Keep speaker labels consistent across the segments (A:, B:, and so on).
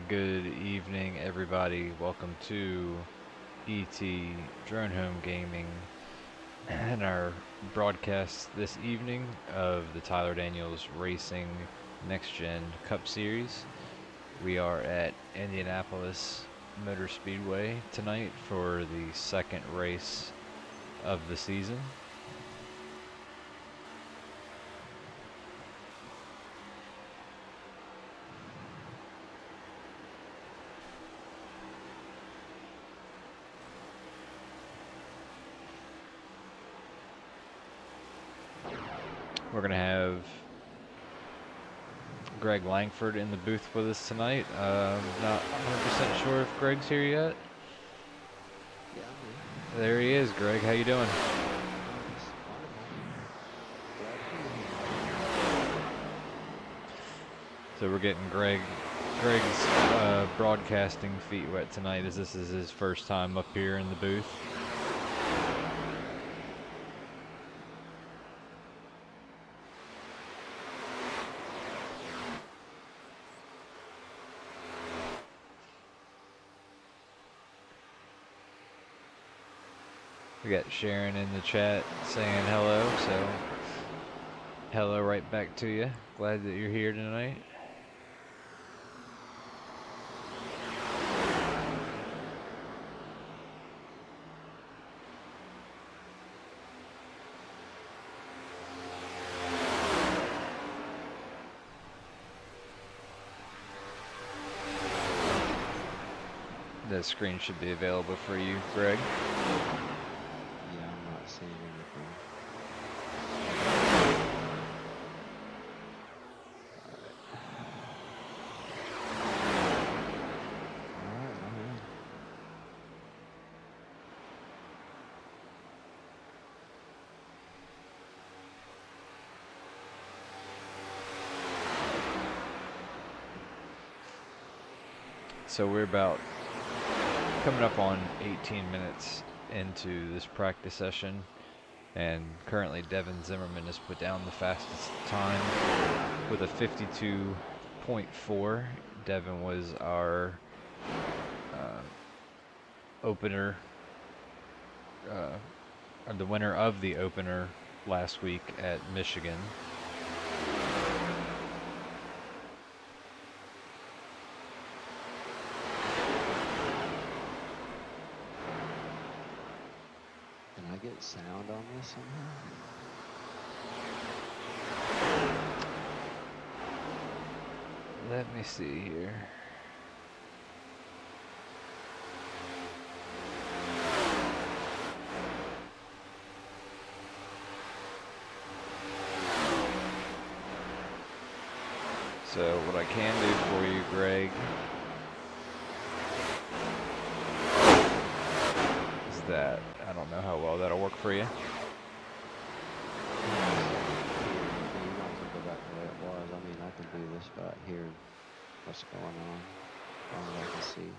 A: Good evening, everybody. Welcome to ET Drone Home Gaming and our broadcast this evening of the Tyler Daniels Racing Next Gen Cup Series. We are at Indianapolis Motor Speedway tonight for the second race of the season. We're going to have Greg Langford in the booth with us tonight. Not 100% sure if Greg's here yet.
B: Yeah,
A: there he is. Greg, how you doing? So we're getting Greg's broadcasting feet wet tonight, as this is his first time up here in the booth. We got Sharon in the chat saying hello, so hello right back to you. Glad that you're here tonight. The screen should be available for you, Greg.
B: Yeah, I'm not seeing anything. Alright,
A: So we're about coming up on 18 minutes into this practice session, and currently Devin Zimmerman has put down the fastest time with a 52.4. Devin was our opener, the winner of the opener last week at Michigan.
B: Get sound on this somehow?
A: Let me see here. So what I can do for you, Greg, is that I don't know how well that'll work for you.
B: You might as well go back to the way it was. I mean, I can do this by hearing what's going on. I can see.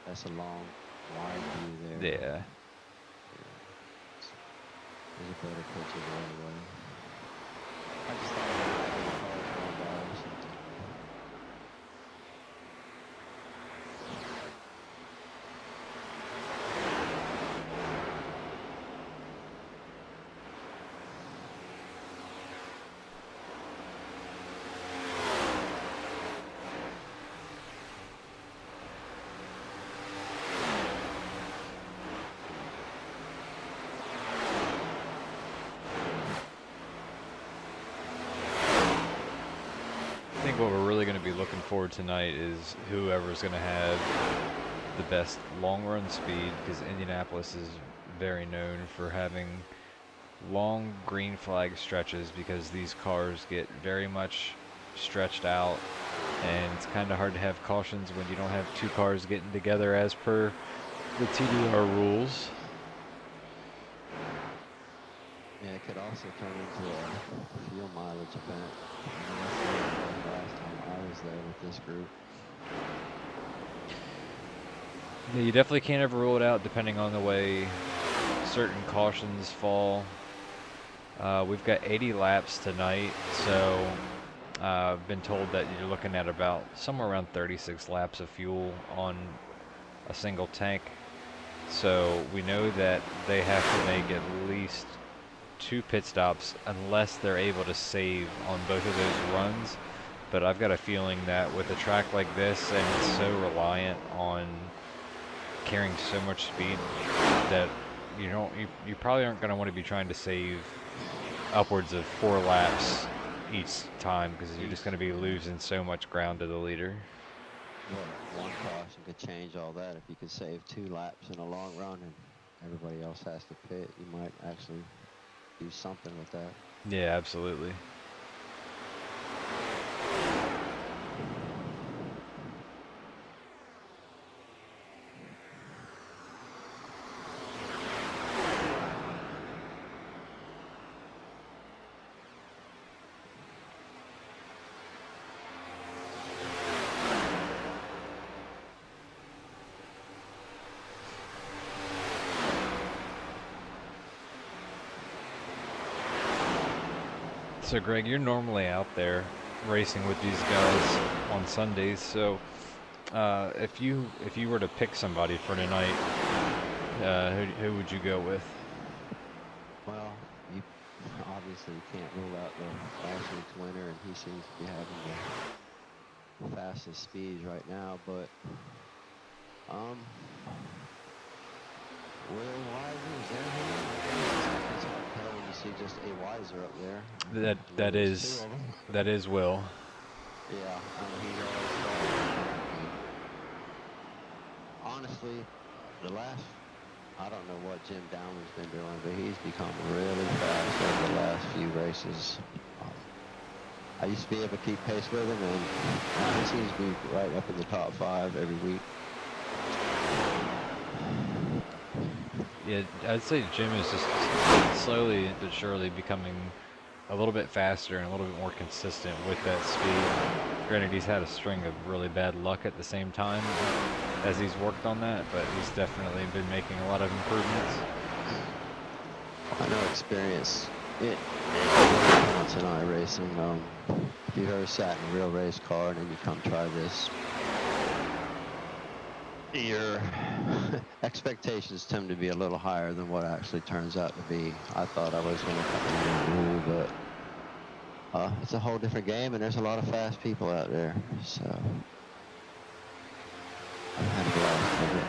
B: That's a long, wide view there.
A: Yeah.
B: There's a better picture right away. I just thought cars going by or something.
A: I think what we're really going to be looking for tonight is whoever's going to have the best long run speed, because Indianapolis is very known for having long green flag stretches, because these cars get very much stretched out, and it's kind of hard to have cautions when you don't have two cars getting together as per the TDR rules.
B: Yeah, it could also turn into a fuel mileage event. Last time I was there with this group.
A: Yeah, you definitely can't ever rule it out depending on the way certain cautions fall. We've got 80 laps tonight, so I've been told that you're looking at about somewhere around 36 laps of fuel on a single tank. So we know that they have to make at least 2 pit stops unless they're able to save on both of those runs. But I've got a feeling that with a track like this, and it's so reliant on carrying so much speed, that you probably aren't going to want to be trying to save upwards of 4 laps each time, because you're just going to be losing so much ground to the leader.
B: Well, one caution could change all that. If you could save 2 laps in a long run and everybody else has to pit, you might actually do something with that.
A: Yeah, absolutely. So Greg, you're normally out there racing with these guys on Sundays. So if you were to pick somebody for tonight, who would you go with?
B: Well, you obviously can't rule out the last week's winner, and he seems to be having the fastest speeds right now. But Will Wiser, is there him? It's hard to tell when you see just a Wiser up there.
A: That is Will.
B: Yeah, he's always honestly, I don't know what Jim Downman's been doing, but he's become really fast over the last few races. I used to be able to keep pace with him, and he seems to be right up in the top 5 every week.
A: Yeah, I'd say Jim is just slowly but surely becoming a little bit faster and a little bit more consistent with that speed. Granted, he's had a string of really bad luck at the same time as he's worked on that, but he's definitely been making a lot of improvements.
B: I know experience in iRacing. If you've ever sat in a real race car and then you come try this, your expectations tend to be a little higher than what actually turns out to be. I thought I was going to come in and move, but it's a whole different game, and there's a lot of fast people out there, so I had a blast with it.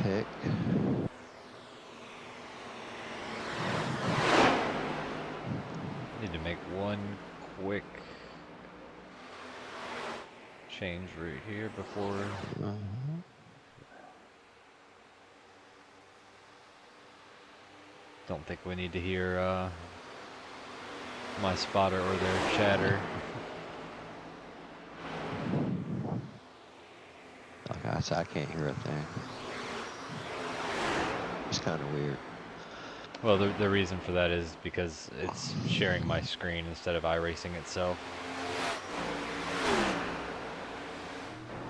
B: Pick.
A: Need to make one quick change right here before. Don't think we need to hear my spotter or their chatter.
B: Okay, I can't hear a thing. It's kind of weird.
A: Well, the reason for that is because it's sharing my screen instead of iRacing itself.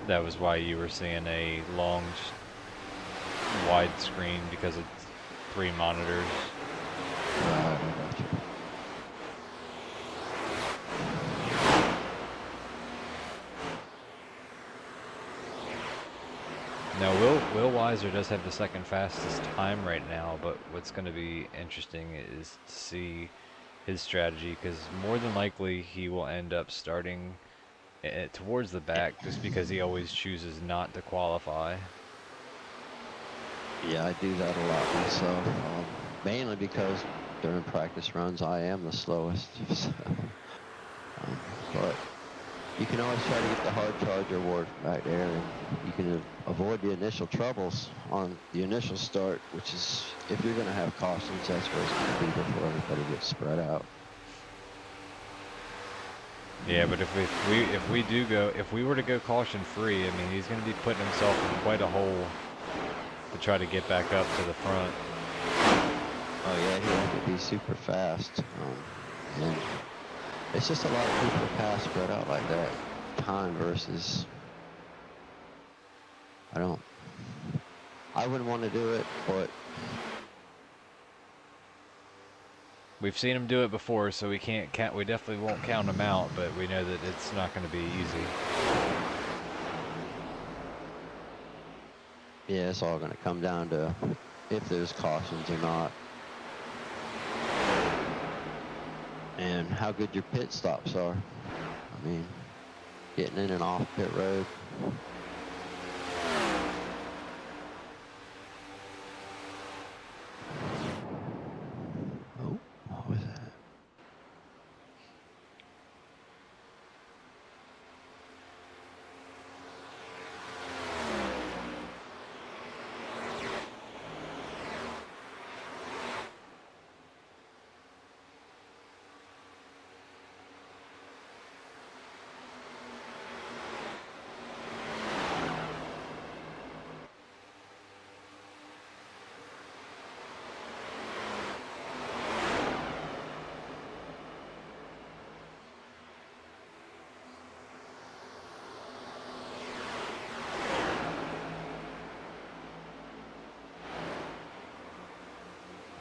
A: That was why you were seeing a long, wide screen, because it's 3 monitors.
B: I got you.
A: Now, Will Weiser does have the second fastest time right now, but what's going to be interesting is to see his strategy, because more than likely he will end up starting towards the back just because he always chooses not to qualify.
B: Yeah, I do that a lot myself, mainly because during practice runs I am the slowest. So, but you can always try to get the hard charge reward right there, and you can avoid the initial troubles on the initial start, which is, if you're going to have cautions, that's where it's going to be before everybody gets spread out.
A: Yeah, but if we were to go caution free, I mean, he's going to be putting himself in quite a hole to try to get back up to the front.
B: Oh yeah, he had to be super fast, and It's just a lot of people pass spread out like that. Time versus, I wouldn't want to do it, but
A: we've seen him do it before, so we can't count. We definitely won't count him out, but we know that it's not going to be easy.
B: yeah, it's all going to come down to if there's cautions or not. And how good your pit stops are. I mean, getting in and off pit road. Oh, what was that?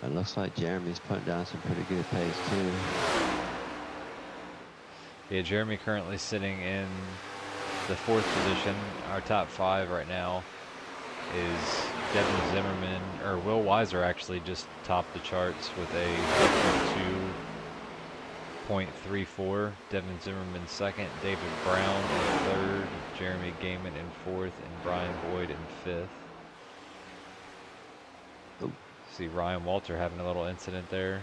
B: It looks like Jeremy's putting down some pretty good pace too.
A: Yeah, Jeremy currently sitting in the 4th position. Our top 5 right now is Devin Zimmerman, or Will Weiser actually just topped the charts with a 2.34. Devin Zimmerman 2nd, David Brown in 3rd, Jeremy Gaiman in 4th, and Brian Boyd in 5th.
B: Oh.
A: See Ryan Walter having a little incident there.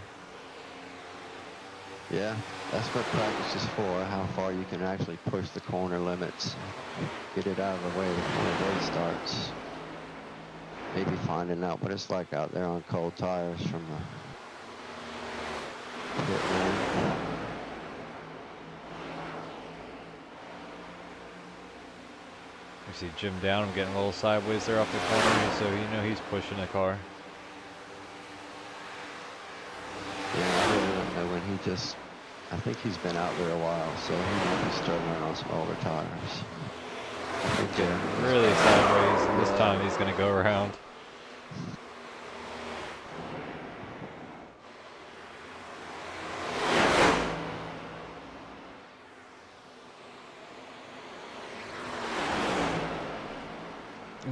B: Yeah, that's what practice is for, how far you can actually push the corner limits. Get it out of the way before the race starts. Maybe finding out what it's like out there on cold tires from the pit lane.
A: You see Jim Down getting a little sideways there off the corner, so you know he's pushing the car.
B: Yeah, I really don't know when I think he's been out there a while, so he might be struggling on some older tires.
A: He's getting really sideways, and this time he's going to go around.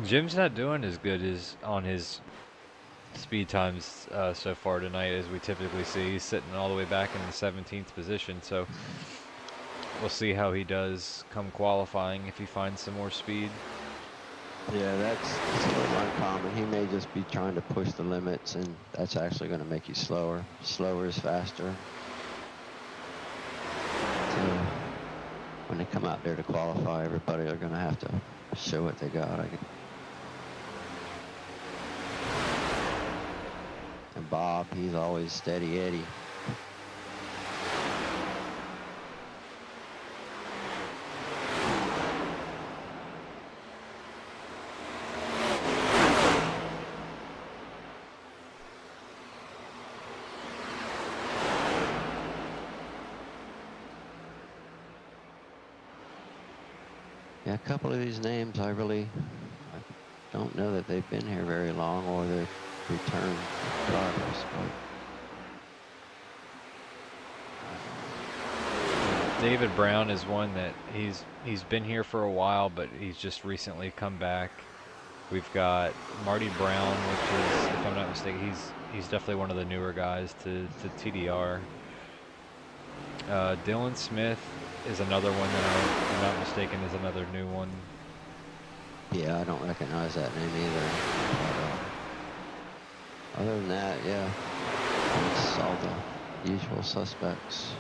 A: Jim's not doing as good as on his speed times so far tonight as we typically see. He's sitting all the way back in the 17th position, so we'll see how he does come qualifying if he finds some more speed.
B: Yeah, that's a little uncommon. He may just be trying to push the limits, and that's actually going to make you slower. Slower is faster. So when they come out there to qualify, everybody are going to have to show what they got. And Bob, he's always steady Eddie. Yeah, a couple of these names I don't know that they've been here very long, or they've returned drivers.
A: David Brown is one that he's been here for a while, but he's just recently come back. We've got Marty Brown, which is, if I'm not mistaken, he's definitely one of the newer guys to TDR. Dylan Smith is another one that if I'm not mistaken is another new one.
B: Yeah, I don't recognize that name either. But, other than that, yeah, it's all the usual suspects.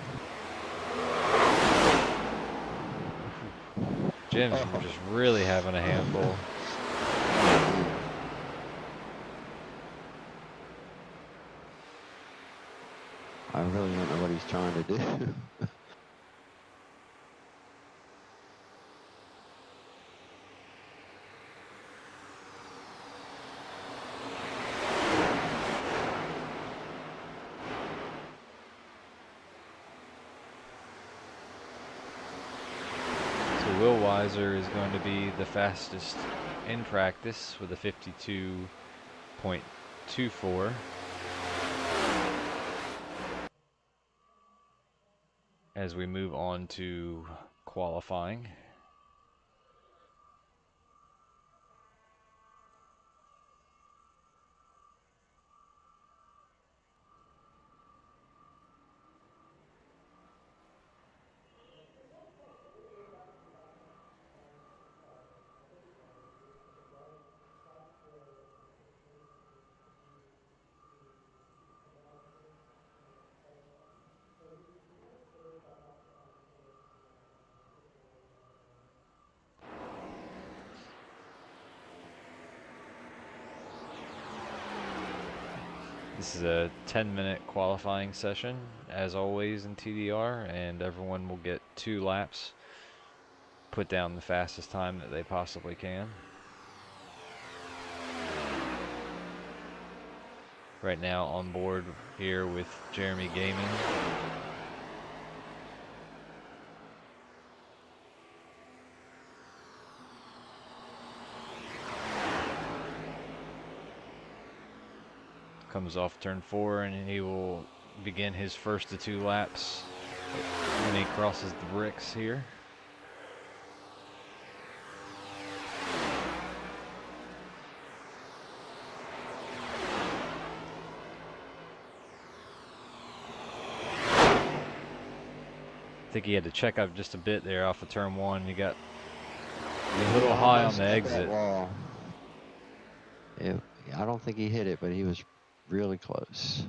A: Jim's just really having a handful.
B: I really don't know what he's trying to do.
A: Will Weiser is going to be the fastest in practice with a 52.24. As we move on to qualifying. This is a 10-minute qualifying session, as always in TDR, and everyone will get 2 laps, put down the fastest time that they possibly can. Right now on board here with Jeremy Gaming. Comes off turn 4 and he will begin his first of 2 laps when he crosses the bricks here. I think he had to check up just a bit there off of turn 1. He got a little high on the exit.
B: I don't think he hit it, but he was really close.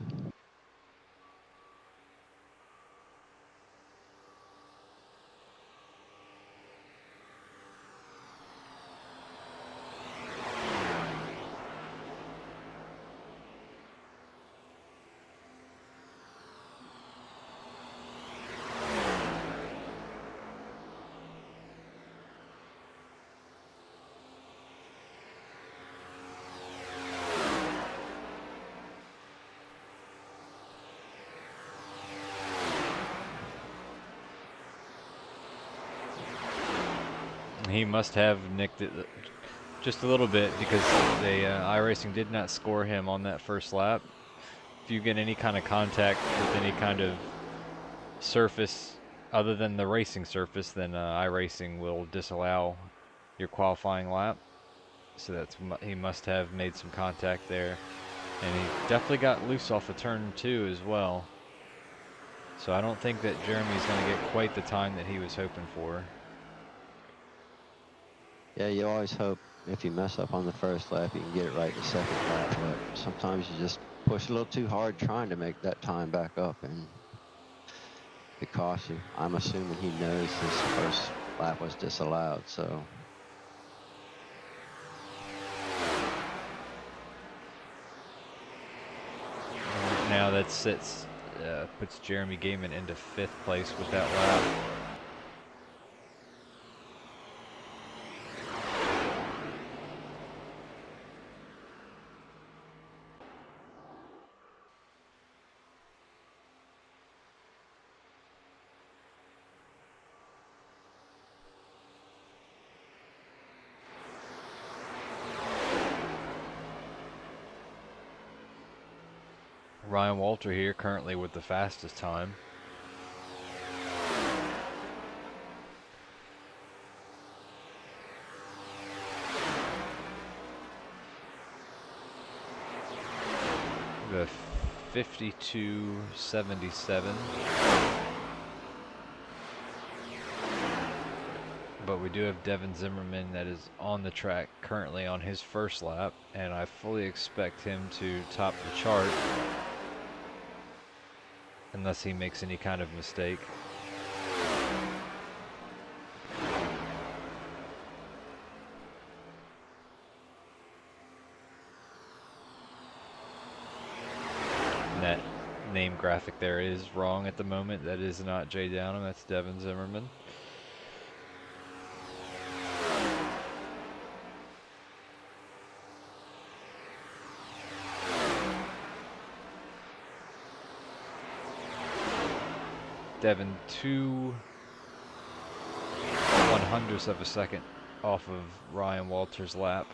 A: He must have nicked it just a little bit because the iRacing did not score him on that first lap. If you get any kind of contact with any kind of surface other than the racing surface, then iRacing will disallow your qualifying lap. So he must have made some contact there. And he definitely got loose off of turn 2 as well. So I don't think that Jeremy's going to get quite the time that he was hoping for.
B: Yeah, you always hope if you mess up on the first lap, you can get it right the second lap. But sometimes you just push a little too hard trying to make that time back up, and it costs you. I'm assuming he knows his first lap was disallowed, so.
A: Now that puts Jeremy Gaiman into 5th place with that lap. Ryan Walter here currently with the fastest time. The 52.77. But we do have Devin Zimmerman that is on the track currently on his first lap, and I fully expect him to top the chart unless he makes any kind of mistake. And that name graphic there is wrong at the moment. That is not Jay Downham, that's Devin Zimmerman. Devin 2/100 hundredths of a second off of Ryan Walters' lap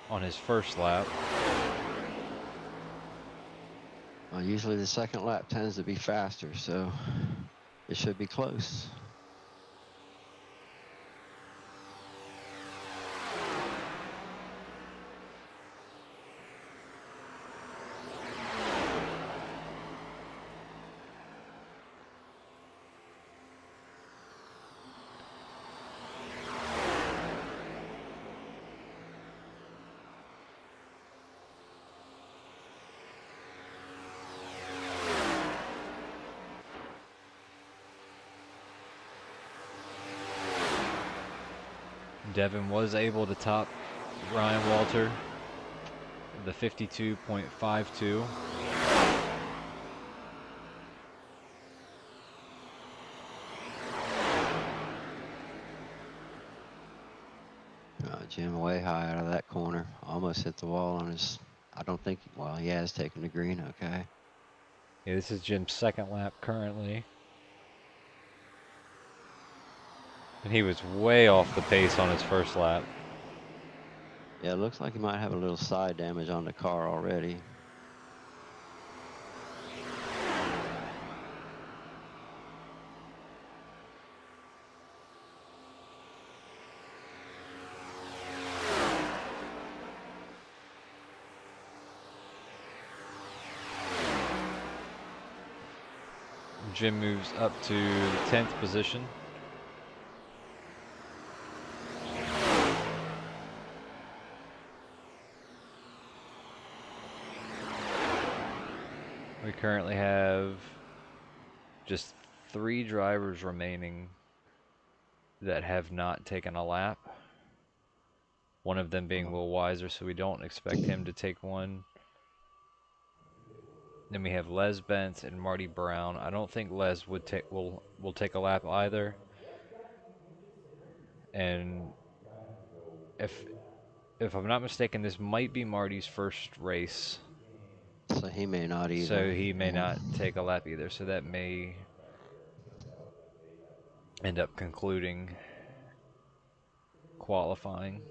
A: on his first lap.
B: Well, usually the second lap tends to be faster, so it should be close.
A: Devin was able to top Ryan Walter, the 52.52.
B: Jim way high out of that corner. Almost hit the wall on his, I don't think, well, he has taken the green, okay.
A: Yeah, this is Jim's second lap currently. And he was way off the pace on his first lap.
B: Yeah, it looks like he might have a little side damage on the car already.
A: Jim moves up to 10th position. We currently have just 3 drivers remaining that have not taken a lap. One of them being Will Weiser, so we don't expect him to take one. Then we have Les Bent and Marty Brown. I don't think Les will take a lap either. And if I'm not mistaken, this might be Marty's first race.
B: So he may not either.
A: So he may not take a lap either. So that may end up concluding qualifying.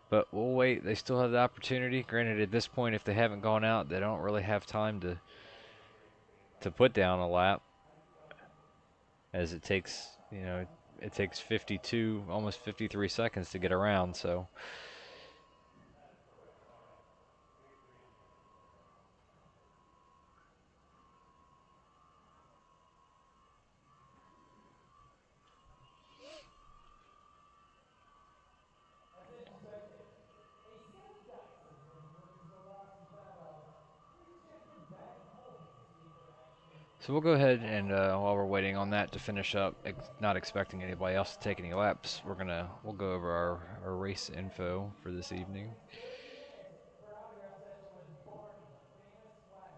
A: But we'll wait. They still have the opportunity. Granted, at this point, if they haven't gone out, they don't really have time to put down a lap, as it takes, it takes 52, almost 53 seconds to get around. So. So we'll go ahead and while we're waiting on that to finish up, not expecting anybody else to take any laps, we'll go over our race info for this evening,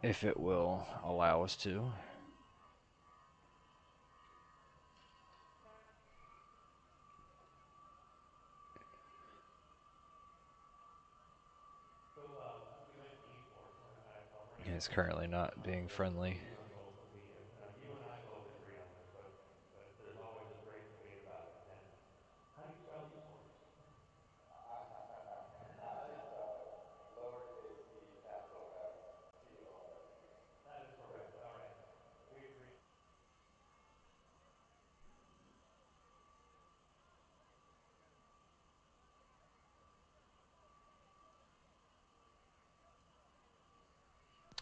A: if it will allow us to. It's currently not being friendly.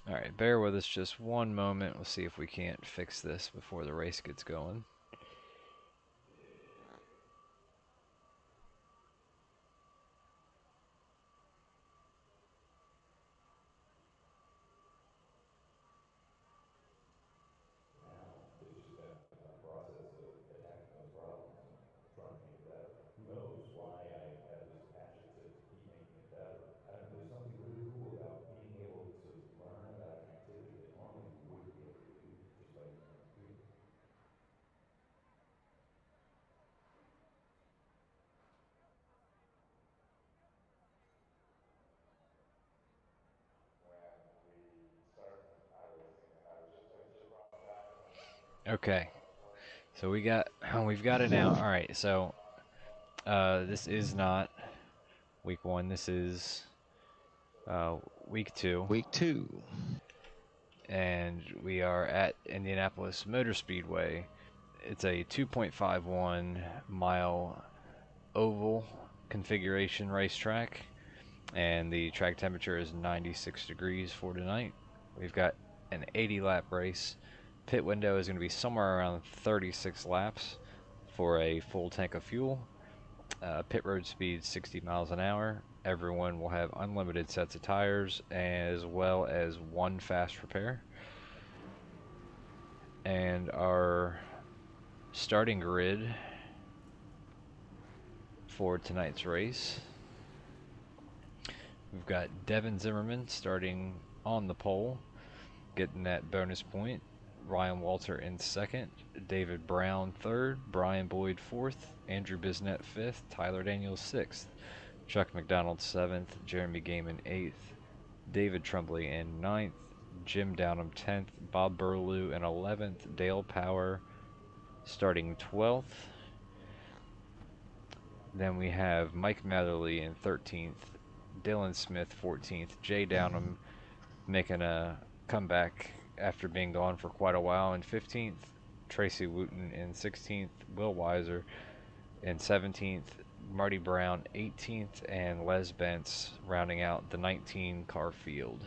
A: Alright, bear with us just one moment. We'll see if we can't fix this before the race gets going. Okay, so we've got it now. All right, so this is not week 1. This is uh, week 2,
B: Week 2.
A: and we are at Indianapolis Motor Speedway. It's a 2.51 mile oval configuration racetrack, and the track temperature is 96 degrees for tonight. We've got an 80 lap race. Pit window is going to be somewhere around 36 laps for a full tank of fuel. Pit road speed 60 miles an hour. Everyone will have unlimited sets of tires as well as 1 fast repair. And our starting grid for tonight's race, we've got Devin Zimmerman starting on the pole, getting that bonus point. Ryan Walter in second, David Brown third, Brian Boyd fourth, Andrew Bisnet fifth, Tyler Daniels sixth, Chuck McDonald seventh, Jeremy Gaiman eighth, David Tremblay in ninth, Jim Downham 10th, Bob Burlew in 11th, Dale Power starting 12th. Then we have Mike Matherly in 13th, Dylan Smith 14th, Jay Downham making a comeback after being gone for quite a while in 15th, Tracy Wooten in 16th, Will Weiser in 17th, Marty Brown 18th, and Les Bentz rounding out the 19 car field.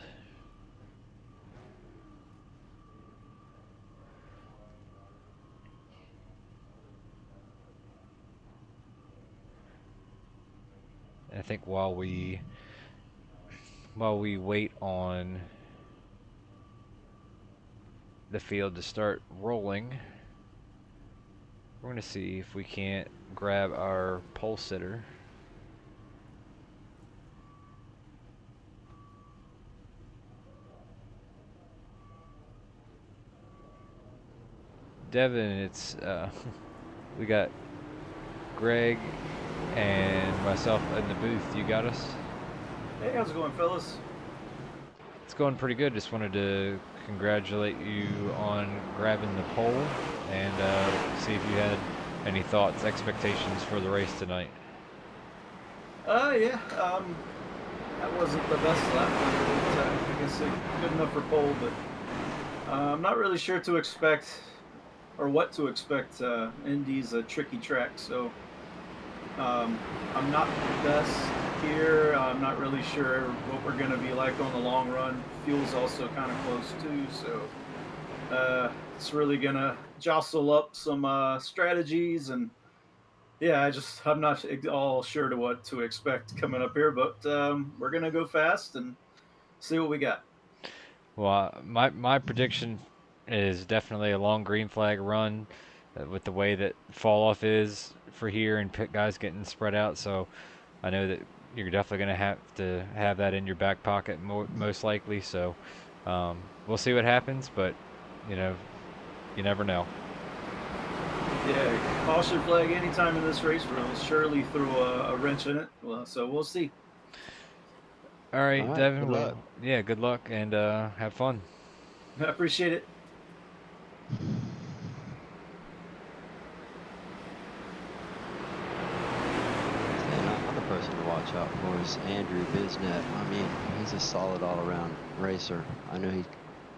A: And I think while we wait on the field to start rolling, we're going to see if we can't grab our pole sitter. Devin, it's we got Greg and myself in the booth. You got us?
C: Hey, how's it going, fellas?
A: It's going pretty good. Just wanted to congratulate you on grabbing the pole and see if you had any thoughts, expectations for the race tonight.
C: Yeah, that wasn't the best lap. I guess good enough for pole, but I'm not really sure to expect or what to expect. Indy's a tricky track, so I'm not the best here. I'm not really sure what we're going to be like on the long run. Fuel's also kind of close too, so it's really going to jostle up some strategies, and yeah, I'm not all sure to what to expect coming up here, but we're going to go fast and see what we got.
A: Well, my prediction is definitely a long green flag run with the way that fall off is for here and pit guys getting spread out. So I know that you're definitely going to have that in your back pocket most likely. So we'll see what happens, but you never know.
C: Yeah, caution flag anytime in this race will surely throw a wrench in it. Well, so we'll see.
A: All right,
B: All right,
A: Devin.
B: good luck.
A: Yeah, good luck and have fun.
C: I appreciate it.
B: Another person to watch out for is Andrew Bisnet. I mean, he's a solid all-around racer. I know he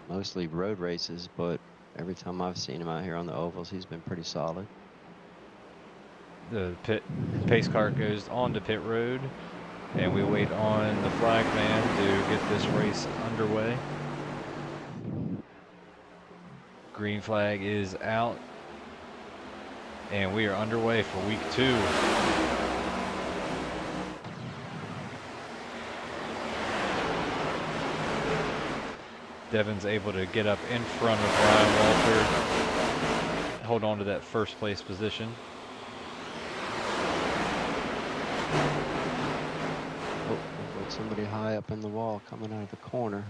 B: mostly road races, but every time I've seen him out here on the ovals, he's been pretty solid.
A: The pace car goes on to pit road, and we wait on the flag man to get this race underway. Green flag is out, and we are underway for week 2. Devin's able to get up in front of Ryan Walter, hold on to that first place position.
B: Oh, looks like somebody high up in the wall coming out of the corner.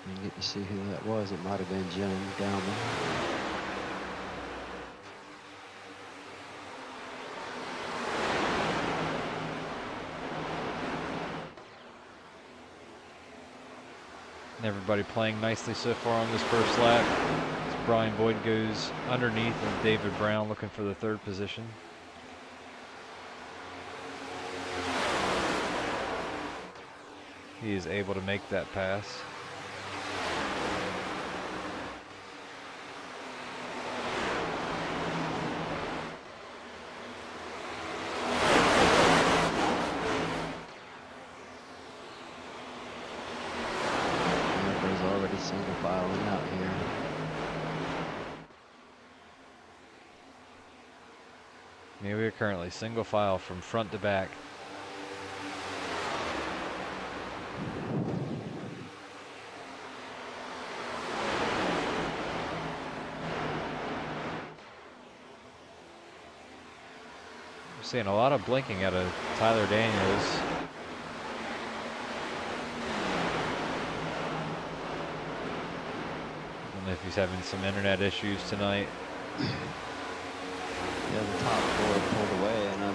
B: You get to see who that was. It might have been Jim Downham.
A: Everybody playing nicely so far on this first lap. As Brian Boyd goes underneath of David Brown looking for the 3rd position. He is able to make that pass.
B: Single filing out here.
A: Yeah, we are currently single file from front to back. We're seeing a lot of blinking out of Tyler Daniels. If he's having some internet issues tonight.
B: Yeah, the top 4 pulled away, and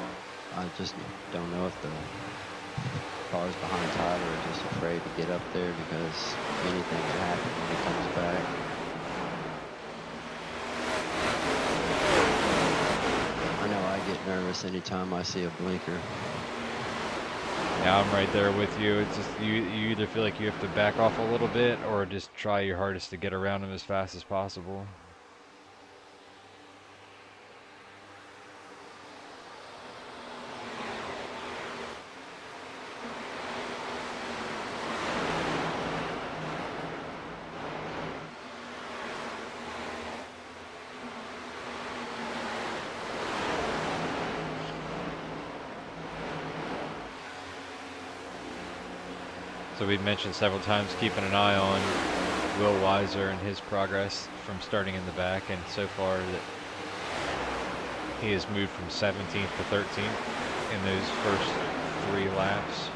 B: I just don't know if the cars behind Tyler are just afraid to get up there because anything can happen when he comes back. I know I get nervous anytime I see a blinker.
A: Yeah, I'm right there with you. It's just you either feel like you have to back off a little bit or just try your hardest to get around him as fast as possible. So we've mentioned several times keeping an eye on Will Weiser and his progress from starting in the back, and so far that he has moved from 17th to 13th in those first 3 laps.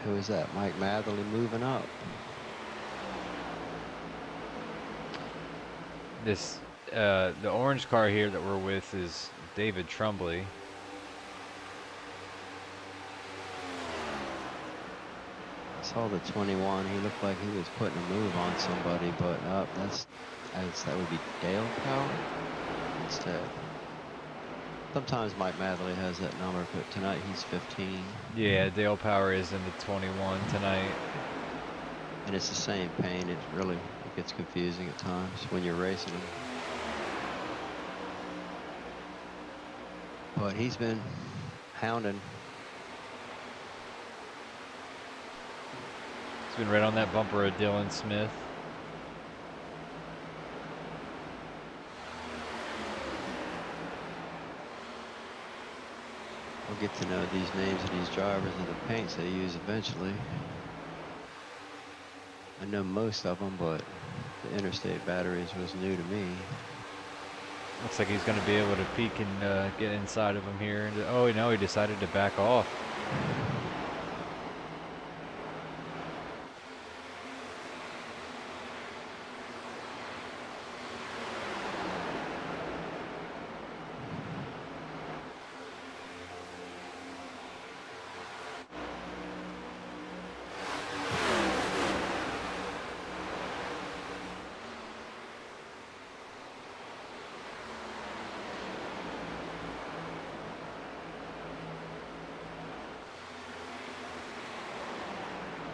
B: Who is that? Mike Matherly moving up.
A: This, the orange car here that we're with is David Trumbley.
B: I saw the 21. He looked like he was putting a move on somebody, but that would be Dale Power instead. Sometimes Mike Matherly has that number, but tonight he's 15.
A: Yeah, Dale Power is in the 21 tonight.
B: And it's the same paint. It gets confusing at times when you're racing them. But he's been hounding.
A: He's been right on that bumper of Dylan Smith.
B: We'll get to know these names of these drivers and the paints they use eventually. I know most of them, but the interstate batteries was new to me.
A: Looks like he's going to be able to peek and get inside of him here. Oh, no, he decided to back off.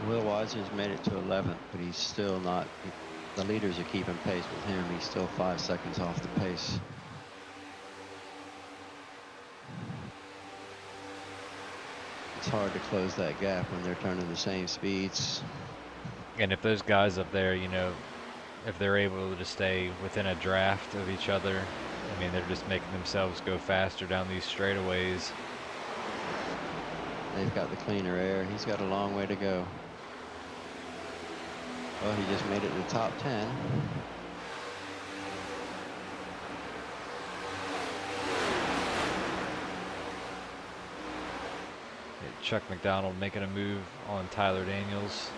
B: Will Weiser's made it to 11th, but he's still not. The leaders are keeping pace with him. He's still 5 seconds off the pace. It's hard to close that gap when they're turning the same speeds.
A: And if those guys up there, you know, if they're able to stay within a draft of each other, I mean, they're just making themselves go faster down these straightaways.
B: They've got the cleaner air. He's got a long way to go. Well, he just made it to the top 10.
A: Chuck McDonald making a move on Tyler Daniels.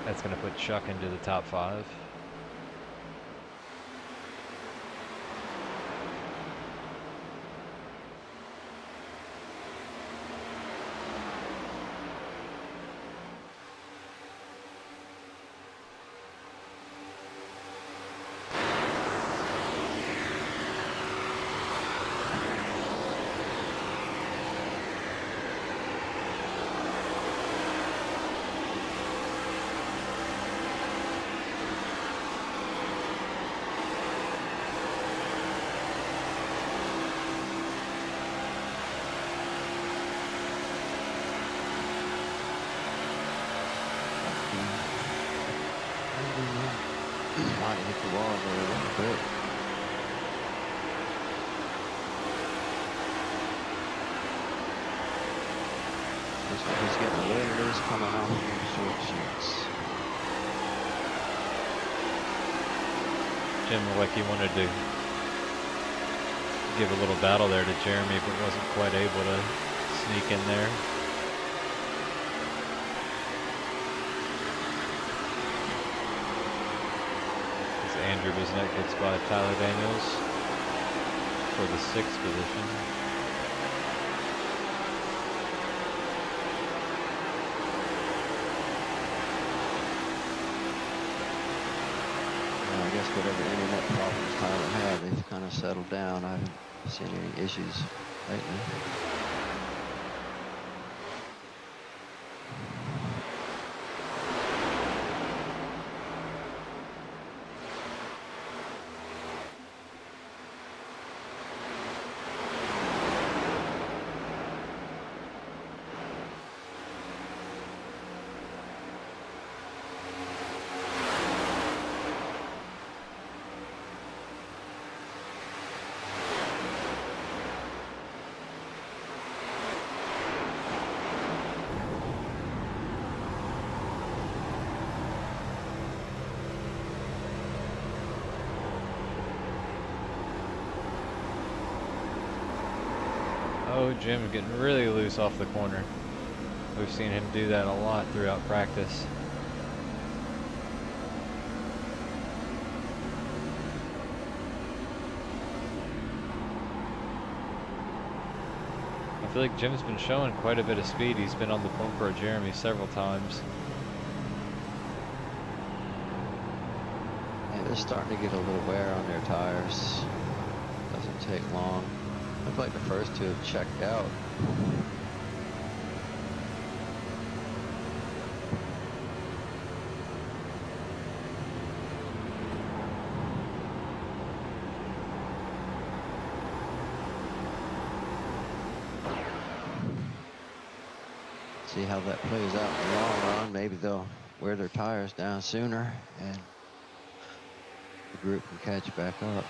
A: That's going to put Chuck into the top 5.
B: Might hit the wall there a little bit. Looks like he's getting a little loose coming off of the short shoots.
A: Jim looked like he wanted to give a little battle there to Jeremy, but wasn't quite able to sneak in there. Andrew Bisnet gets by Tyler Daniels for the 6th position.
B: Well, I guess whatever internet problems Tyler had, they've kind of settled down. I haven't seen any issues lately.
A: Oh, Jim getting really loose off the corner. We've seen him do that a lot throughout practice. I feel like Jim's been showing quite a bit of speed. He's been on the bumper of Jeremy several times.
B: Yeah, they're starting to get a little wear on their tires. Doesn't take long. Looks like the first two have checked out. See how that plays out in the long run. Maybe they'll wear their tires down sooner and the group can catch back up.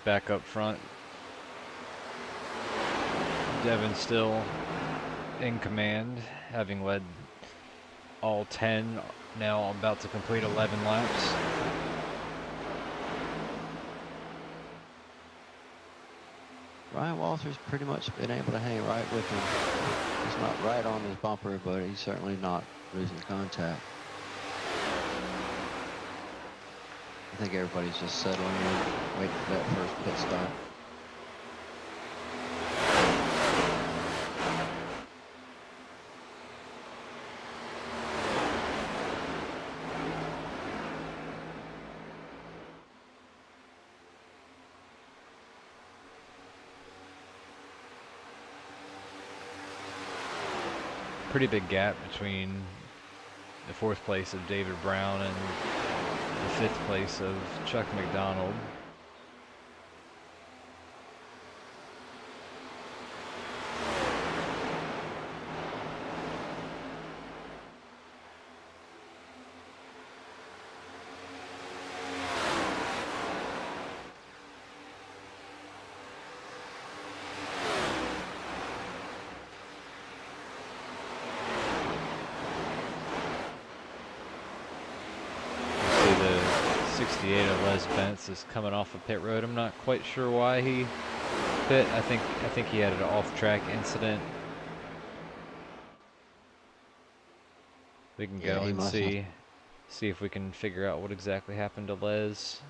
A: Back up front, Devin still in command, having led all 10, now about to complete 11 laps.
B: Ryan Walter's pretty much been able to hang right with him. He's not right on his bumper, but he's certainly not losing contact. I think everybody's just settling in, waiting for that first pit stop.
A: Pretty big gap between the 4th place of David Brown and the 5th place of Chuck McDonald. 58 of Les Bentz is coming off of pit road. I'm not quite sure why he pit. I think he had an off-track incident. We can
B: Yeah,
A: go
B: he
A: and
B: must have.
A: see if we can figure out what exactly happened to Les.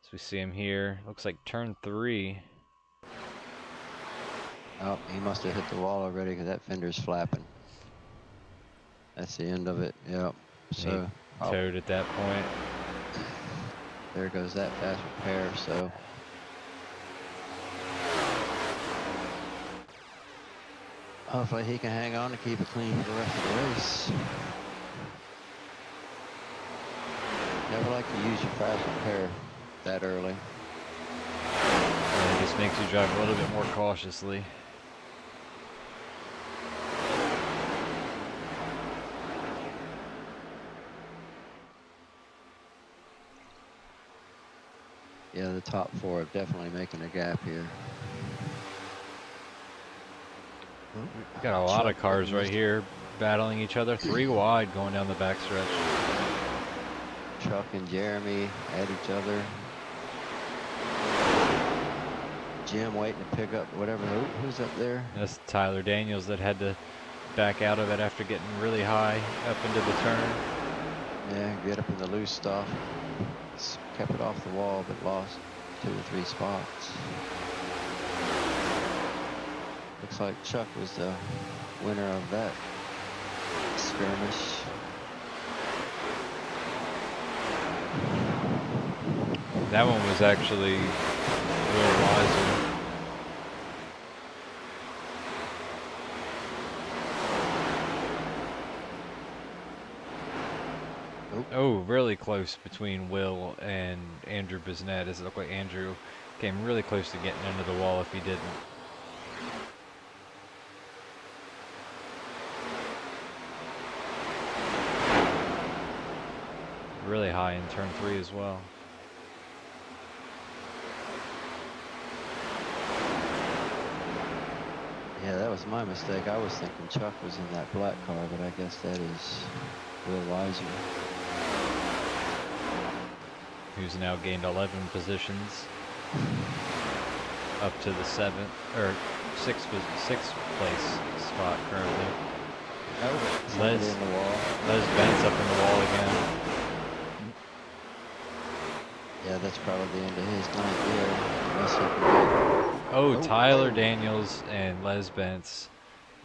A: So we see him here. Looks like turn 3.
B: Oh, he must have hit the wall already because that fender's flapping. That's the end of it. Yep. So
A: He towed at that point.
B: there goes that fast repair. So hopefully he can hang on to keep it clean for the rest of the race. Never like to use your fast repair that early.
A: And it just makes you drive a little bit more cautiously.
B: Yeah, the top 4 are definitely making a gap here.
A: We've got a lot of cars right here battling each other. 3 wide going down the backstretch.
B: Chuck and Jeremy at each other. Jim waiting to pick up whatever. Who's up there?
A: That's Tyler Daniels that had to back out of it after getting really high up into the turn.
B: Yeah, get up in the loose stuff. Kept it off the wall, but lost 2 or 3 spots. Looks like Chuck was the winner of that skirmish.
A: That one was actually Will Weiser. Oh, really close between Will and Andrew Bisnet. It looked like Andrew came really close to getting into the wall if he didn't. Really high in turn 3 as well.
B: Yeah, that was my mistake. I was thinking Chuck was in that black car, but I guess that is Will Weiser.
A: Who's now gained 11 positions up to the 7th or 6th place spot currently. Les
B: in the wall.
A: Les Bentz up in the wall again.
B: Yeah, that's probably the end of his night there. Unless he can
A: Oh, Tyler Daniels and Les Bentz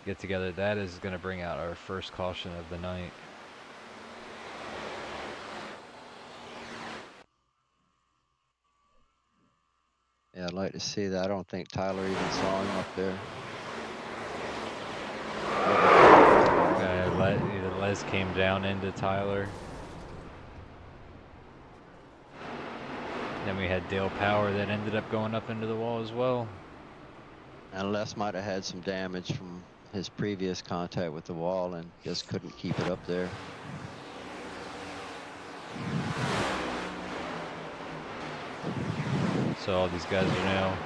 A: get together. That is going to bring out our first caution of the night.
B: Yeah, I'd like to see that. I don't think Tyler even saw him up there.
A: Les came down into Tyler. Then we had Dale Power that ended up going up into the wall as well.
B: And Les might have had some damage from his previous contact with the wall and just couldn't keep it up there.
A: So all these guys are now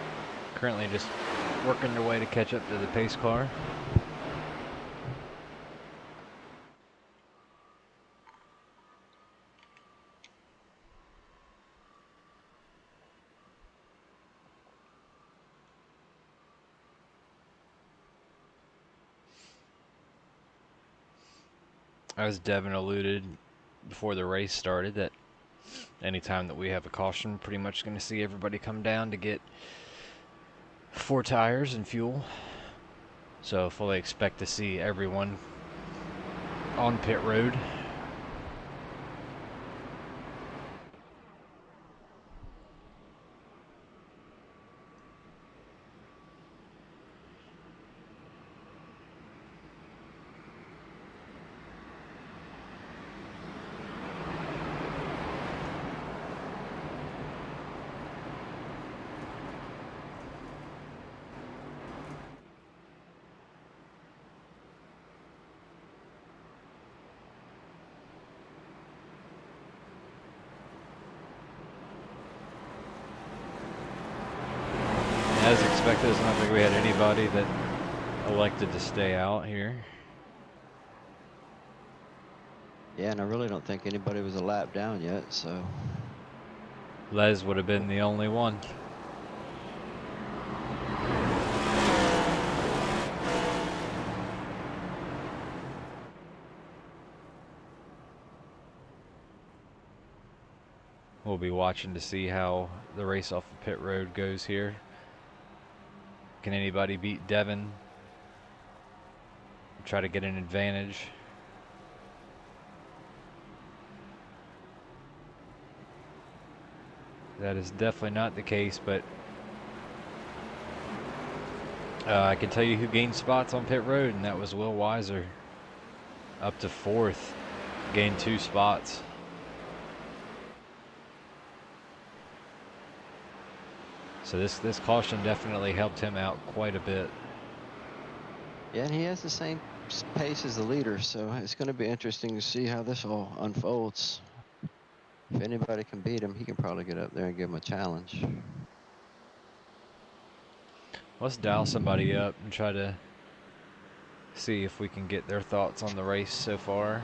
A: currently just working their way to catch up to the pace car. As Devin alluded before the race started, that anytime that we have a caution, pretty much going to see everybody come down to get 4 tires and fuel. So fully expect to see everyone on pit road. As expected, it's not like we had anybody that elected to stay out here.
B: Yeah, and I really don't think anybody was a lap down yet, so.
A: Les would have been the only one. We'll be watching to see how the race off the pit road goes here. Can anybody beat Devin? Try to get an advantage. That is definitely not the case, but I can tell you who gained spots on pit road, and that was Will Weiser. Up to 4th, gained 2 spots. So this caution definitely helped him out quite a bit.
B: Yeah, and he has the same pace as the leader, so it's going to be interesting to see how this all unfolds. If anybody can beat him, he can probably get up there and give him a challenge.
A: Let's dial somebody up and try to see if we can get their thoughts on the race so far.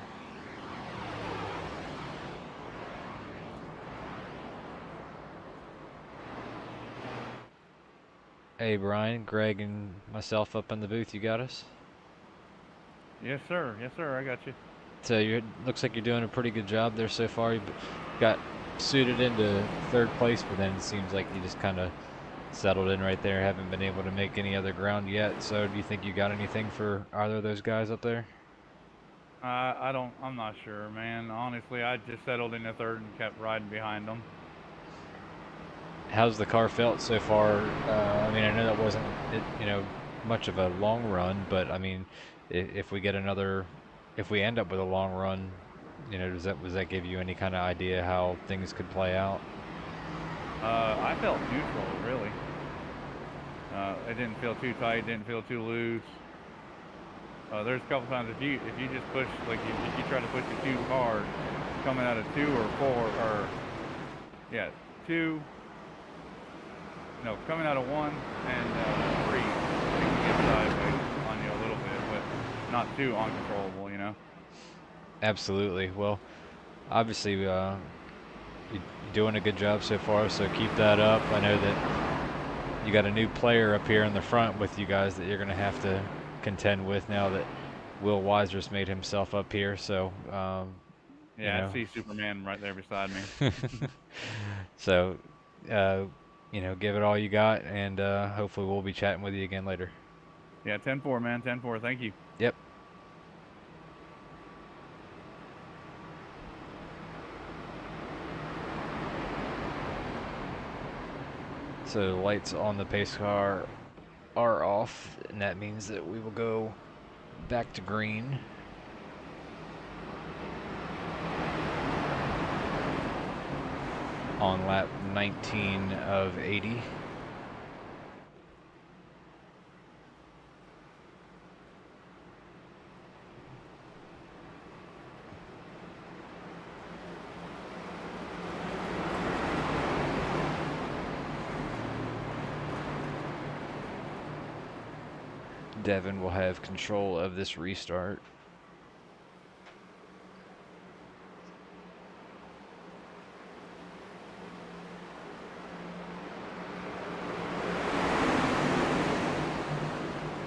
A: Hey Brian, Greg and myself up in the booth, you got us?
D: Yes sir, I got you.
A: So looks like you're doing a pretty good job there so far. You got suited into 3rd place, but then it seems like you just kind of settled in right there. Haven't been able to make any other ground yet. So do you think you got anything for either of those guys up there?
D: I'm not sure, man. Honestly, I just settled into 3rd and kept riding behind them.
A: How's the car felt so far? I mean, I know that wasn't, much of a long run, but I mean, if we get if we end up with a long run, does that give you any kind of idea how things could play out?
D: I felt neutral, really. It didn't feel too tight, didn't feel too loose. There's a couple times if you just push, like if you try to push it too hard, coming out of 2 or 4 or 2. No, coming out of 1 and 3, it can get sideways on you a little bit, but not too uncontrollable, you know?
A: Absolutely. Well, obviously, you're doing a good job so far, so keep that up. I know that you got a new player up here in the front with you guys that you're going to have to contend with now that Will Weiser's made himself up here, so...
D: yeah, I see Superman right there beside me.
A: So... give it all you got, and hopefully we'll be chatting with you again later.
D: Yeah, 10-4, man, 10-4. Thank you.
A: Yep. So the lights on the pace car are off, and that means that we will go back to green. On lap 19 of 80. Devin will have control of this restart.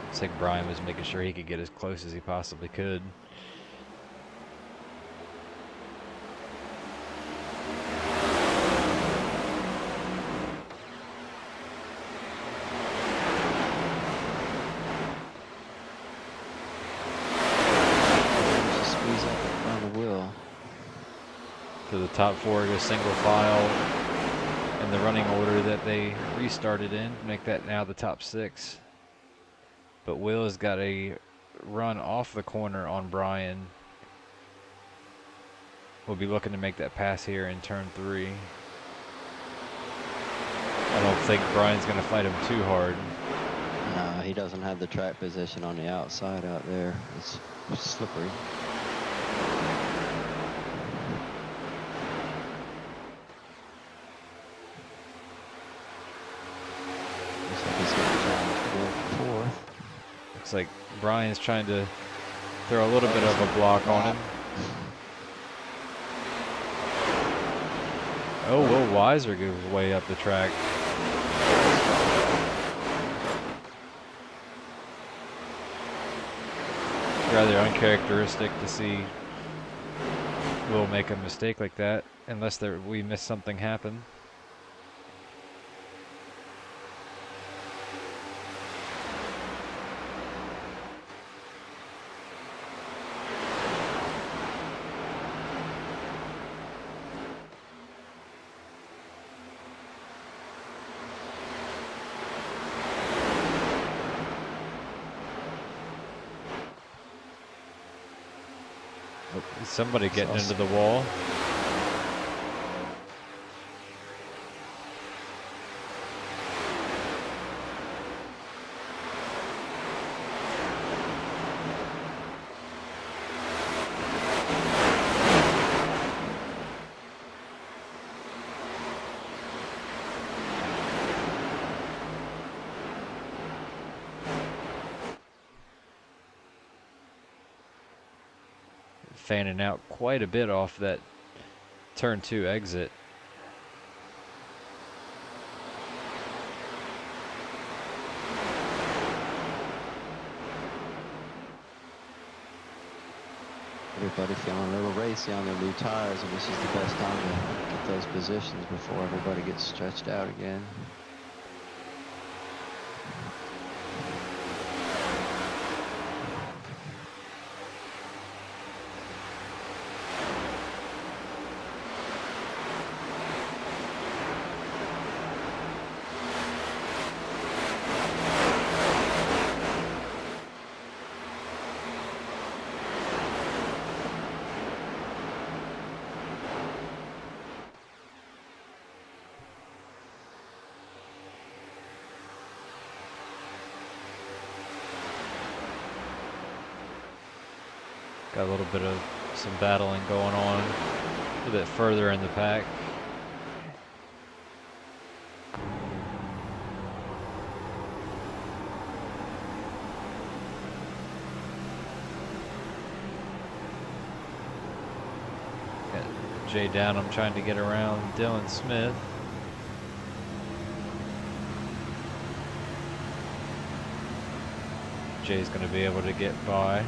A: Looks like Brian was making sure he could get as close as he possibly could.
B: Squeeze up on the wheel.
A: So the top 4 go single file in the running order that they restarted in. Make that now the top 6. But Will has got a run off the corner on Brian. We'll be looking to make that pass here in turn 3. I don't think Brian's going to fight him too hard.
B: No, he doesn't have the track position on the outside out there. It's slippery. Looks like he's going to challenge to go for 4th.
A: Looks like Brian's trying to throw a little bit of a block on him. Oh, Will Weiser goes way up the track. Rather uncharacteristic to see Will make a mistake like that, unless we miss something happen. Is somebody getting into the wall? Fanning out quite a bit off that turn 2 exit.
B: Everybody feeling a little racy on their new tires, and this is the best time to get those positions before everybody gets stretched out again.
A: Got a little bit of some battling going on a bit further in the pack. Got Jay Downham trying to get around Dylan Smith. Jay's going to be able to get by.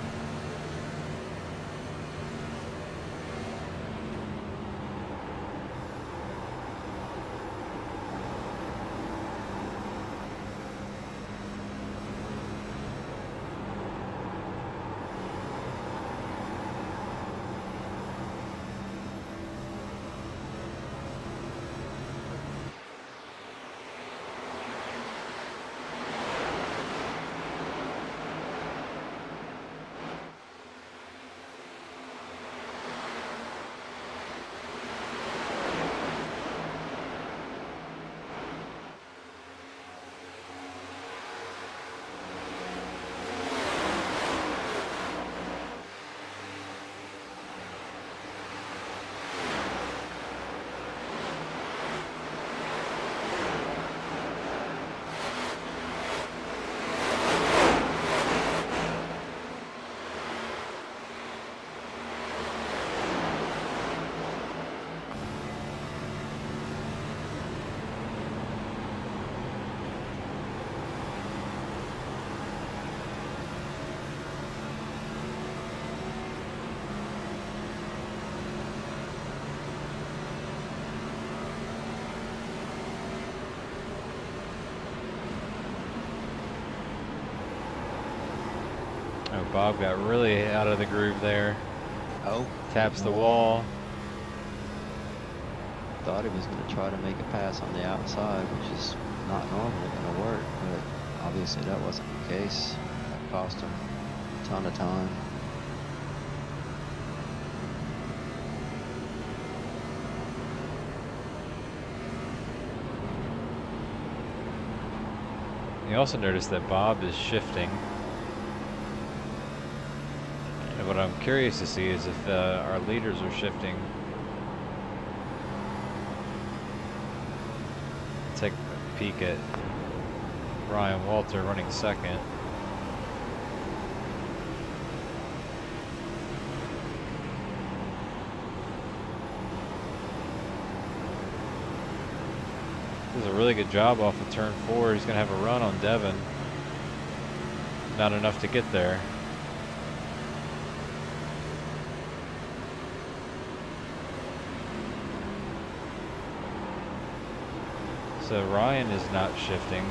A: Oh, Bob got really out of the groove there.
B: Oh.
A: Taps the wall.
B: Thought he was going to try to make a pass on the outside, which is not normally going to work, but obviously that wasn't the case. That cost him a ton of time.
A: You also notice that Bob is shifting. And what I'm curious to see is if our leaders are shifting. Take a peek at Ryan Walter running second. a really good job off of turn 4. He's going to have a run on Devin. Not enough to get there. So Ryan is not shifting.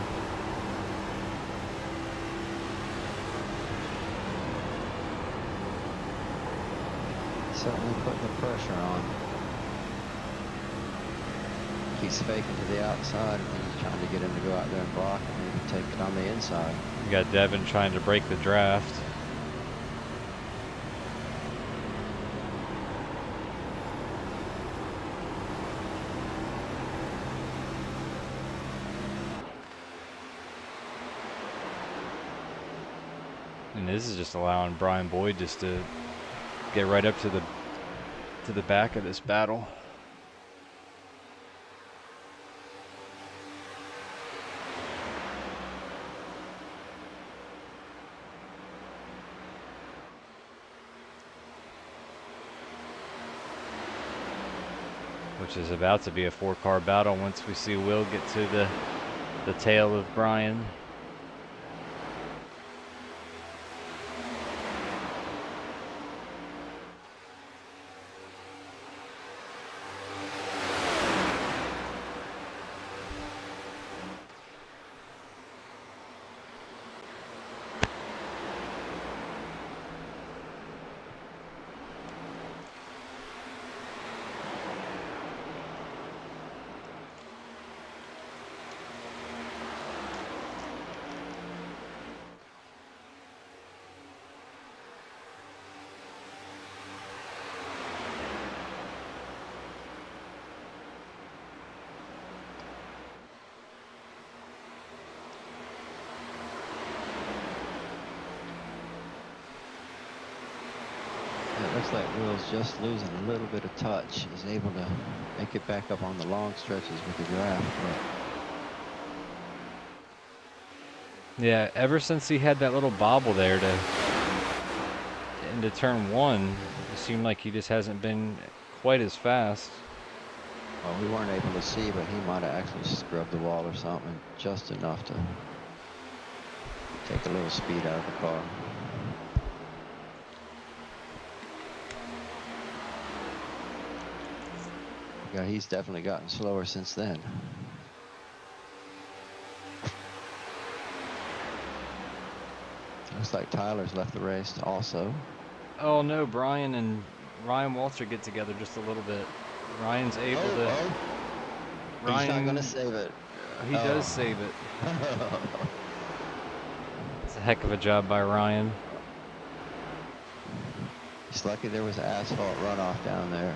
B: Certainly putting the pressure on. He's faking to the outside, and then he's trying to get him to go out there and block and maybe take it on the inside.
A: You got Devin trying to break the draft. And this is just allowing Brian Boyd just to get right up to the back of this battle. Which is about to be a 4-car battle once we see Will get to the tail of Brian.
B: It looks like Will's just losing a little bit of touch. He's able to make it back up on the long stretches with the draft. But
A: Yeah, ever since he had that little bobble there into turn 1, it seemed like he just hasn't been quite as fast.
B: well, we weren't able to see, but he might have actually scrubbed the wall or something, just enough to take a little speed out of the car. Yeah, he's definitely gotten slower since then. Looks like Tyler's left the race also.
A: Oh no, Brian and Ryan Walter get together just a little bit. Ryan's able to. Ryan,
B: he's not gonna save it.
A: He does save it. It's a heck of a job by Ryan.
B: He's lucky there was asphalt runoff down there.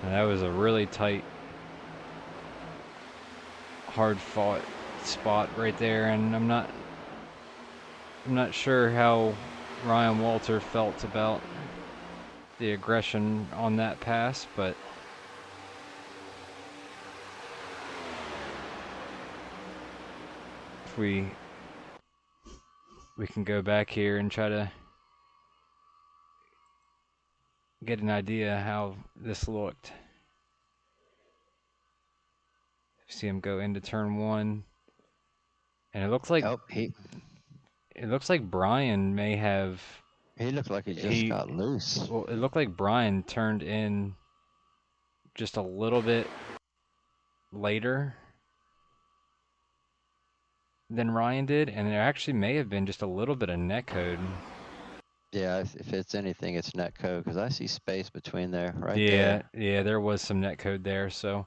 A: And that was a really tight, hard-fought spot right there, and I'm not sure how Ryan Walter felt about the aggression on that pass, but if we can go back here and try to get an idea how this looked. See him go into turn 1, and it looks like Brian may have.
B: He looked like he just got loose.
A: Well, it looked like Brian turned in just a little bit later than Ryan did, and there actually may have been just a little bit of net code.
B: Yeah, if it's anything, it's net code, because I see space between there, right
A: Yeah,
B: there.
A: yeah, there was some net code there, so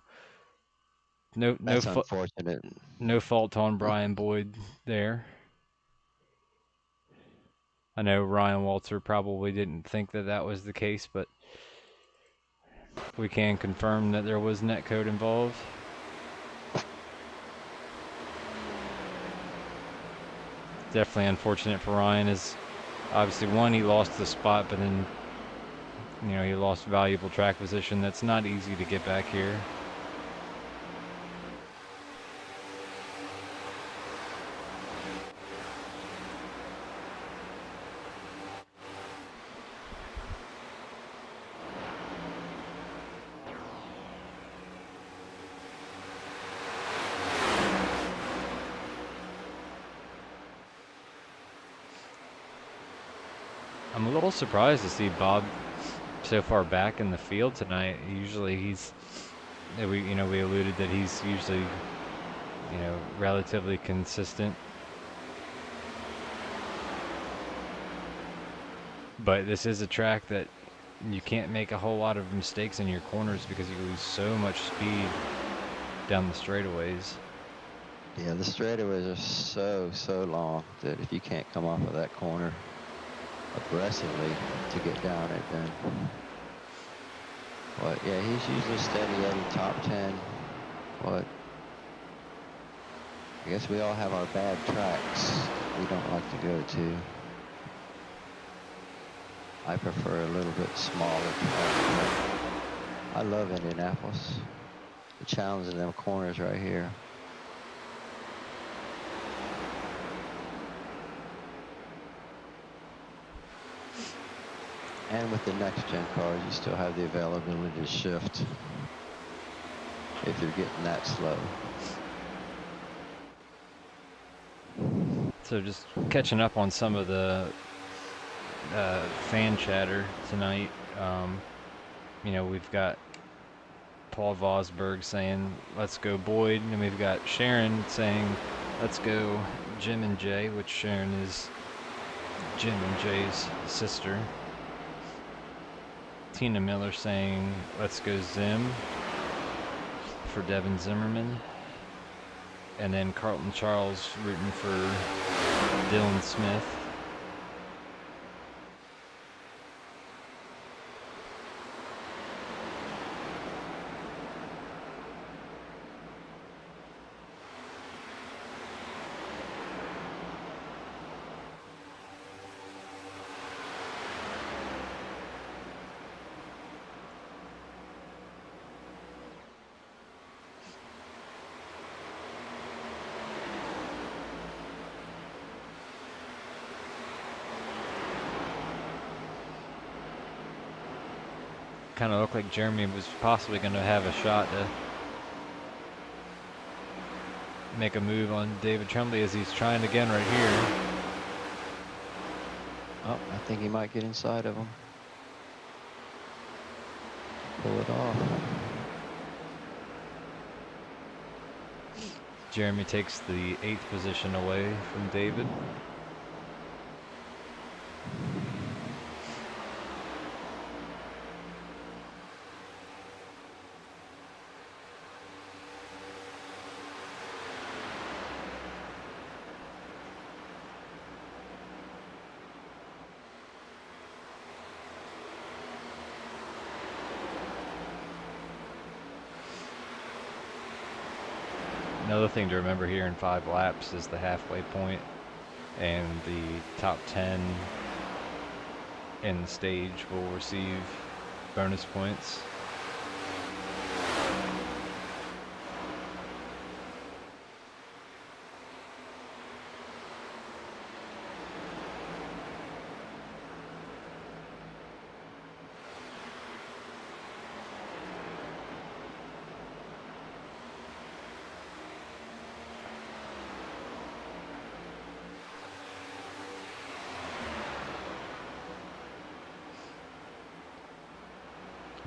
B: That's unfortunate.
A: no fault on Brian Boyd there. I know Ryan Walter probably didn't think that that was the case, but we can confirm that there was net code involved. Definitely unfortunate for Ryan, is obviously one, he lost the spot, but then he lost valuable track position. That's not easy to get back here. I'm a little surprised to see Bob so far back in the field tonight. Usually we alluded that he's usually, relatively consistent. But this is a track that you can't make a whole lot of mistakes in your corners because you lose so much speed down the straightaways.
B: Yeah, the straightaways are so long that if you can't come off of that corner aggressively to get down it, then. But yeah, he's usually steady Eddie, top 10. But I guess we all have our bad tracks that we don't like to go to. I prefer a little bit smaller track. I love Indianapolis. The challenge in them corners right here. And with the next gen cars, you still have the availability to shift if you're getting that slow.
A: So just catching up on some of the fan chatter tonight. We've got Paul Vosberg saying, "Let's go Boyd," and we've got Sharon saying, "Let's go Jim and Jay," which Sharon is Jim and Jay's sister. Tina Miller saying, "Let's go Zim," for Devin Zimmerman. And then Carlton Charles rooting for Dylan Smith. Kind of looked like Jeremy was possibly going to have a shot to make a move on David Tremblay as he's trying again right here.
B: Oh, I think he might get inside of him. Pull it off.
A: Jeremy takes the 8th position away from David. Another thing to remember here in 5 laps is the halfway point, and the top 10 in the stage will receive bonus points.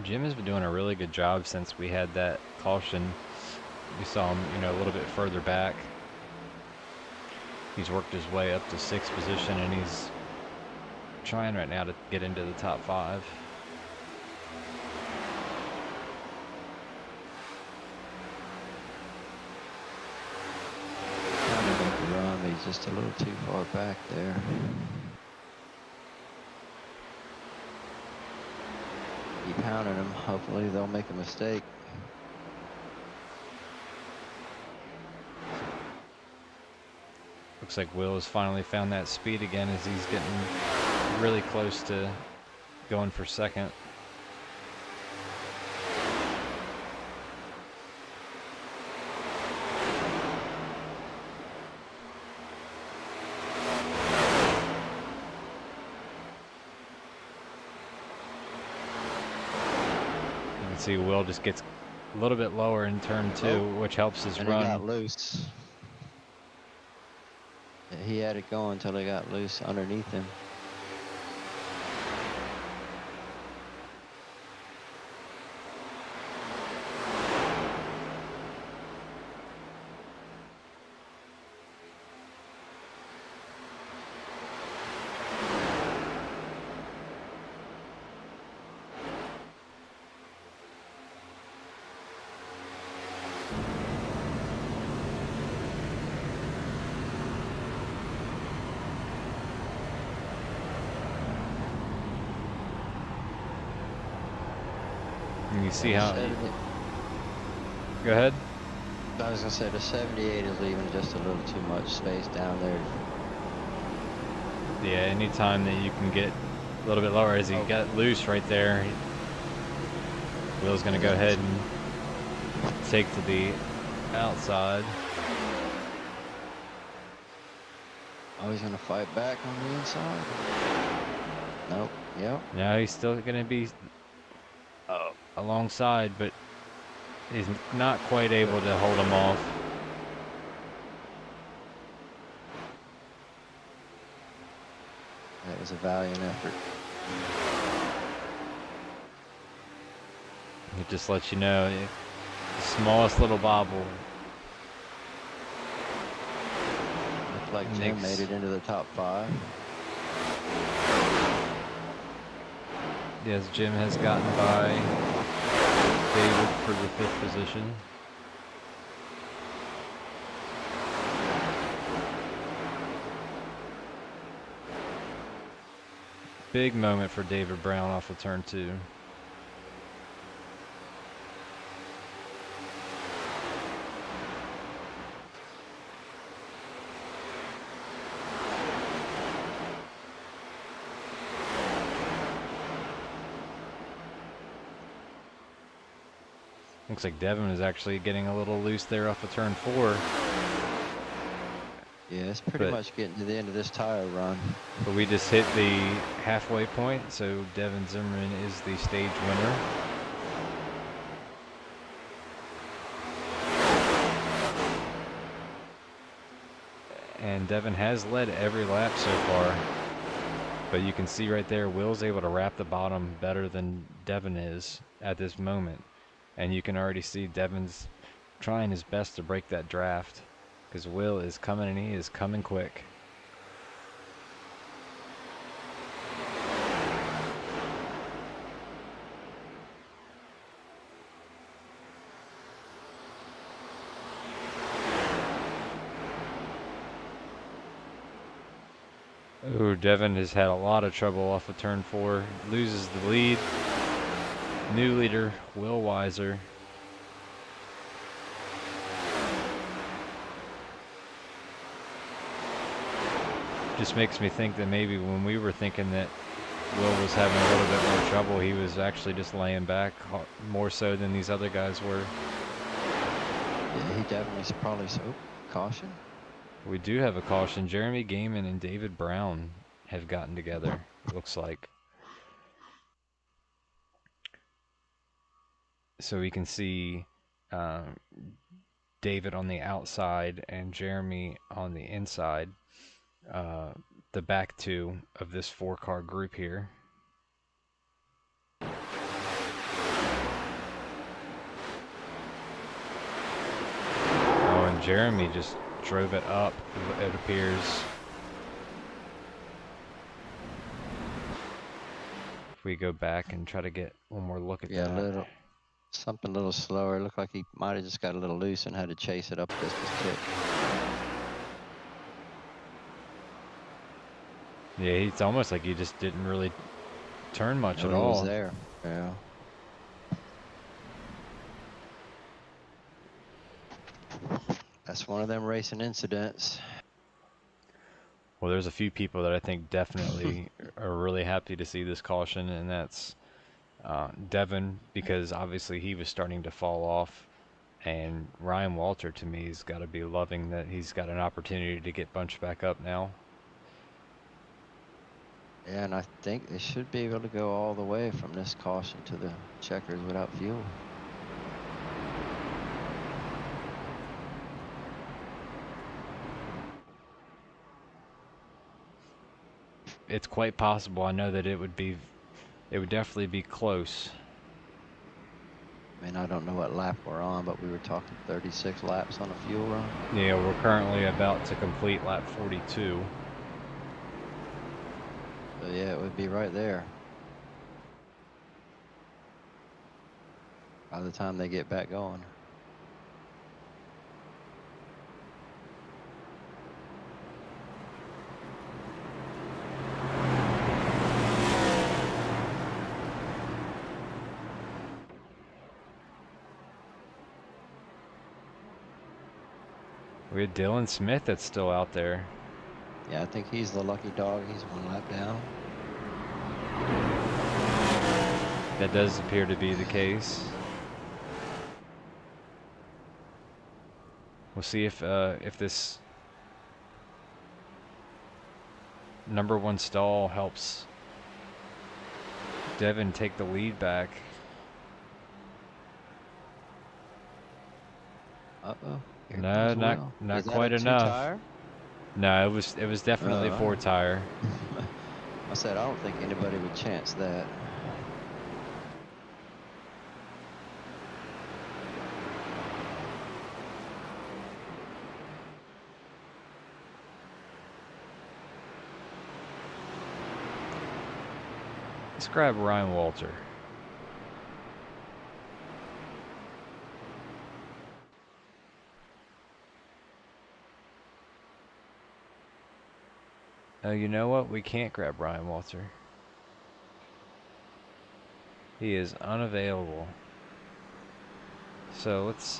A: Jim has been doing a really good job since we had that caution. We saw him, a little bit further back. He's worked his way up to 6th position, and he's trying right now to get into the top 5.
B: Trying to make the run, but he's just a little too far back there. Keep pounding them. Hopefully they'll make a mistake.
A: Looks like Will has finally found that speed again as he's getting really close to going for 2nd. See, Will just gets a little bit lower in turn 2, which helps his
B: and
A: run.
B: He got loose. Yeah, he had it going until he got loose underneath him.
A: And you see how.
B: 70
A: Go ahead.
B: I was gonna say the 78 is leaving just a little too much space down there.
A: Yeah, anytime that you can get a little bit lower, as he got loose right there, Will's going to go ahead and take to the outside.
B: Oh, he's gonna fight back on the inside. Nope. Yep.
A: Now he's still going to be alongside, but he's not quite able to hold him off.
B: That was a valiant effort.
A: It just lets you know, the smallest little bobble.
B: Looked like Jim made it into the top 5.
A: Yes, Jim has gotten by David for the 5th position. Big moment for David Brown off of turn 2. Looks like Devin is actually getting a little loose there off of turn 4.
B: Yeah, it's pretty much getting to the end of this tire run.
A: But we just hit the halfway point, so Devin Zimmerman is the stage winner. And Devin has led every lap so far. But you can see right there, Will's able to wrap the bottom better than Devin is at this moment. And you can already see Devin's trying his best to break that draft, because Will is coming, and he is coming quick. Ooh, Devin has had a lot of trouble off of turn 4. Loses the lead. New leader, Will Weiser. Just makes me think that maybe when we were thinking that Will was having a little bit more trouble, he was actually just laying back more so than these other guys were.
B: Yeah, he definitely probably so. Caution.
A: We do have a caution. Jeremy Gaiman and David Brown have gotten together, it looks like. So we can see David on the outside and Jeremy on the inside. The back two of this 4-car group here. Oh, and Jeremy just drove it up, it appears. If we go back and try to get one more look at that.
B: Something a little slower. It looked like he might have just got a little loose and had to chase it up this kick.
A: Yeah, it's almost like he just didn't really turn much at all.
B: He was there. Yeah. That's one of them racing incidents.
A: Well, there's a few people that I think definitely are really happy to see this caution, and that's Devin, because obviously he was starting to fall off, and Ryan Walter, to me, has got to be loving that he's got an opportunity to get bunched back up now.
B: Yeah, and I think they should be able to go all the way from this caution to the checkers without fuel.
A: It's quite possible. I know that it would definitely be close.
B: I mean, I don't know what lap we're on, but we were talking 36 laps on a fuel run.
A: Yeah, we're currently about to complete lap 42.
B: So yeah, it would be right there. By the time they get back going.
A: We had Dylan Smith that's still out there.
B: Yeah, I think he's the lucky dog. He's 1 lap down.
A: That does appear to be the case. We'll see if this #1 stall helps Devin take the lead back.
B: Uh-oh. Here
A: No,
B: comes
A: not
B: Will.
A: not
B: Is that
A: quite
B: a
A: enough.
B: two-tire?
A: No, it was definitely
B: Oh.
A: 4 tire.
B: I said, I don't think anybody would chance that.
A: Let's grab Ryan Walter. Oh, you know what? We can't grab Ryan Walter. He is unavailable. So let's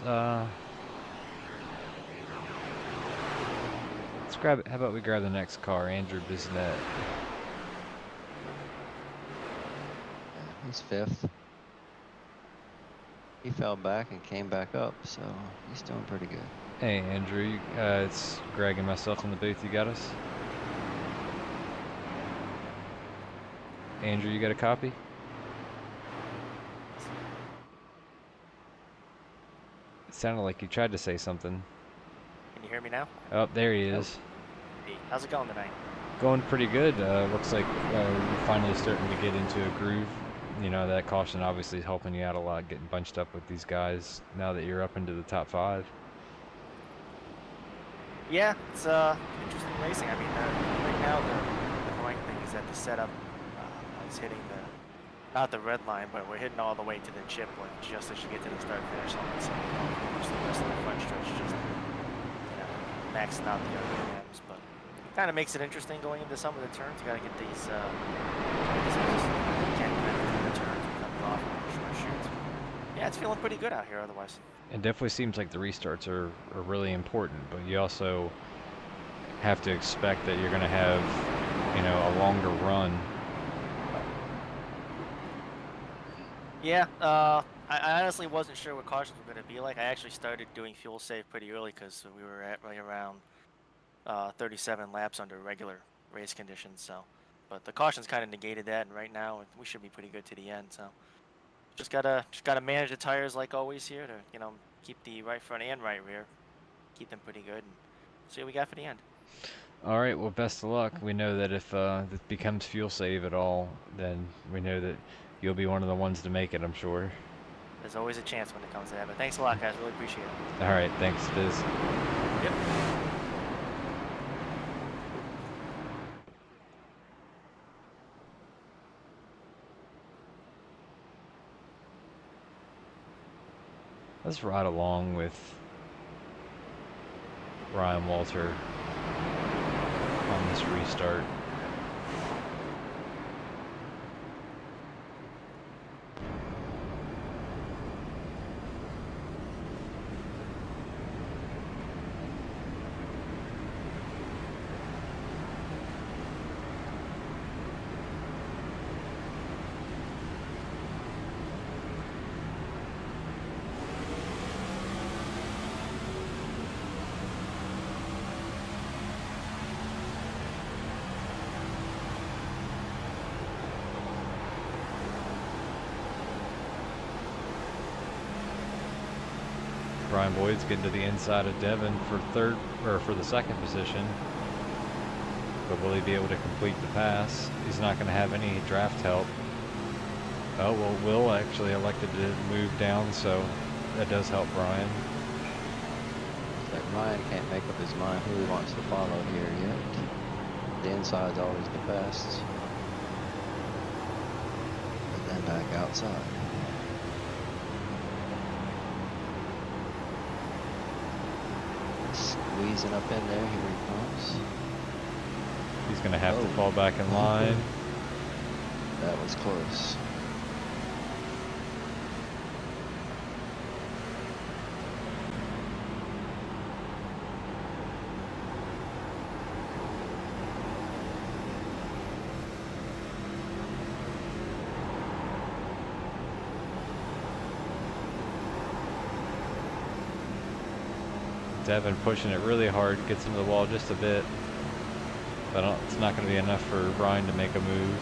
A: grab. How about we grab the next car, Andrew Bisnet.
B: He's 5th. He fell back and came back up, so he's doing pretty good.
A: Hey, Andrew. It's Greg and myself in the booth. You got us? Andrew, you got a copy? It sounded like you tried to say something.
E: Can you hear me now?
A: Oh, there he is.
E: Hey, how's it going tonight?
A: Going pretty good. Looks like we're finally starting to get into a groove. You know, that caution obviously is helping you out a lot, getting bunched up with these guys now that you're up into the top 5.
E: Yeah, it's interesting racing. I mean, right now the annoying thing is that the setup is hitting not the red line, but we're hitting all the way to the chip line just as you get to the start finish line. So most of the rest of the front stretch just maxing out the RPMs, but it kind of makes it interesting going into some of the turns. You got to get these can't kind of the turns and coming off on short shoots. Yeah, it's feeling pretty good out here otherwise.
A: It definitely seems like the restarts are really important, but you also have to expect that you're going to have, you know, a longer run.
E: Yeah, I honestly wasn't sure what cautions were going to be like. I actually started doing fuel save pretty early because we were at right around 37 laps under regular race conditions. So, but the cautions kind of negated that, and right now we should be pretty good to the end. So, just gotta manage the tires like always here to keep the right front and right rear, keep them pretty good, and see what we got for the end.
A: All right, well, best of luck. We know that if this becomes fuel save at all, then we know that you'll be one of the ones to make it, I'm sure.
E: There's always a chance when it comes to that, but thanks a lot, guys. Really appreciate it.
A: All right, thanks, Biz.
E: Yep.
A: Let's ride along with Ryan Walter on this restart. Brian Boyd's getting to the inside of Devin for the second position. But will he be able to complete the pass? He's not going to have any draft help. Oh, well, Will actually elected to move down, so that does help Brian.
B: It's like Ryan can't make up his mind who he wants to follow here yet. The inside's always the best. But then back outside. Squeezing up in there, here he comes.
A: He's going to have to fall back in line.
B: That was close.
A: Devin pushing it really hard, gets into the wall just a bit. But it's not going to be enough for Brian to make a move.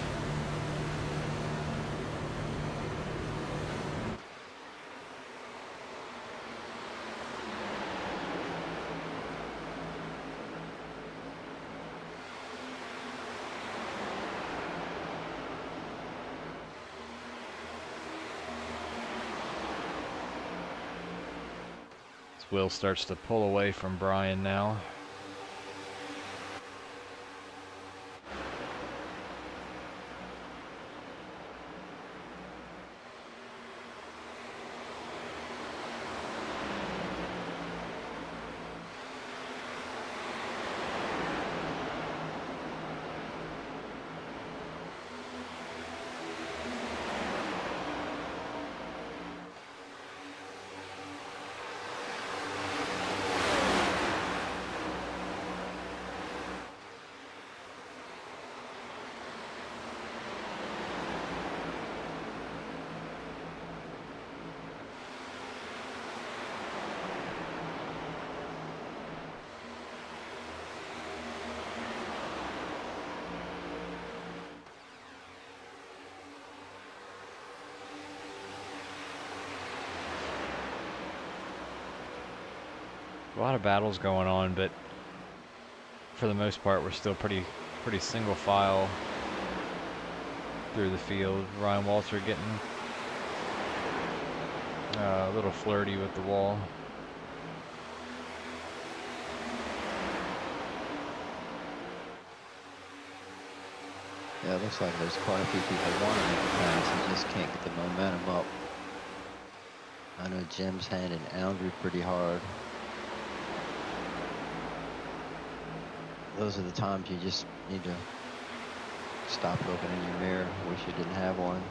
A: Will starts to pull away from Brian now. A lot of battles going on, but for the most part, we're still pretty single file through the field. Ryan Walter getting a little flirty with the wall.
B: Yeah, it looks like there's quite a few people wanting to make a pass. He just can't get the momentum up. I know Jim's handing Andrew pretty hard. Those are the times you just need to stop looking in your mirror. Wish you didn't have one.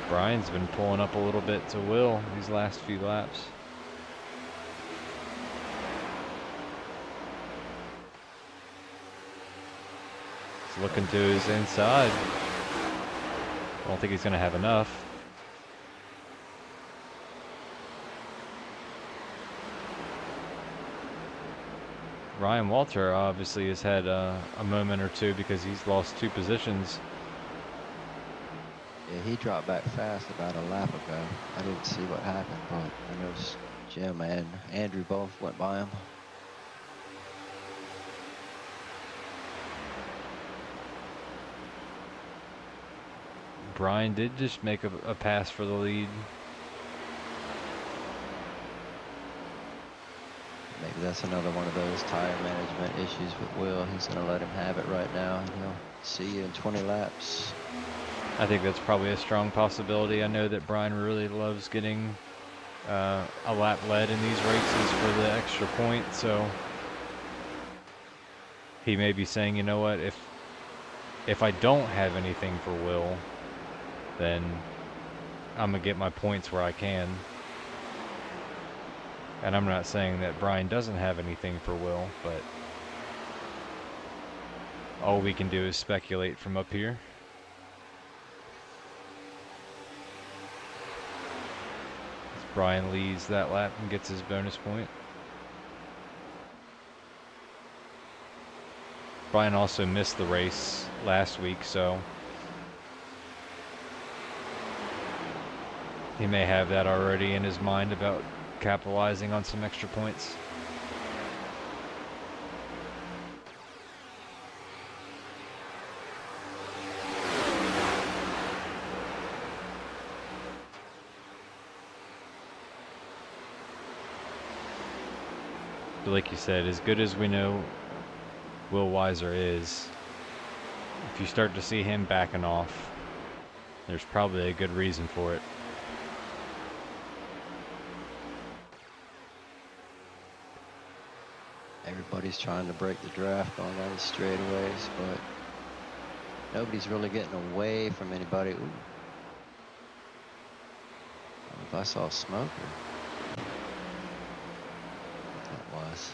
A: Brian's been pulling up a little bit to Will these last few laps. He's looking to his inside. I don't think he's going to have enough. Ryan Walter obviously has had a moment or two because he's lost 2 positions.
B: Yeah, he dropped back fast about a lap ago. I didn't see what happened, but I know Jim and Andrew both went by him.
A: Brian did just make a pass for the lead.
B: Maybe that's another one of those tire management issues with Will. He's going to let him have it right now, and he'll see you in 20 laps.
A: I think that's probably a strong possibility. I know that Brian really loves getting a lap led in these races for the extra point, so he may be saying, you know what, if I don't have anything for Will, then I'm gonna get my points where I can. And I'm not saying that Brian doesn't have anything for Will, but all we can do is speculate from up here. Brian leads that lap and gets his bonus point. Brian also missed the race last week, so he may have that already in his mind about capitalizing on some extra points. But like you said, as good as we know Will Weiser is, if you start to see him backing off, there's probably a good reason for it.
B: Everybody's trying to break the draft going down the straightaways, but Nobody's really getting away from anybody. Ooh. If I saw smoke or what that was.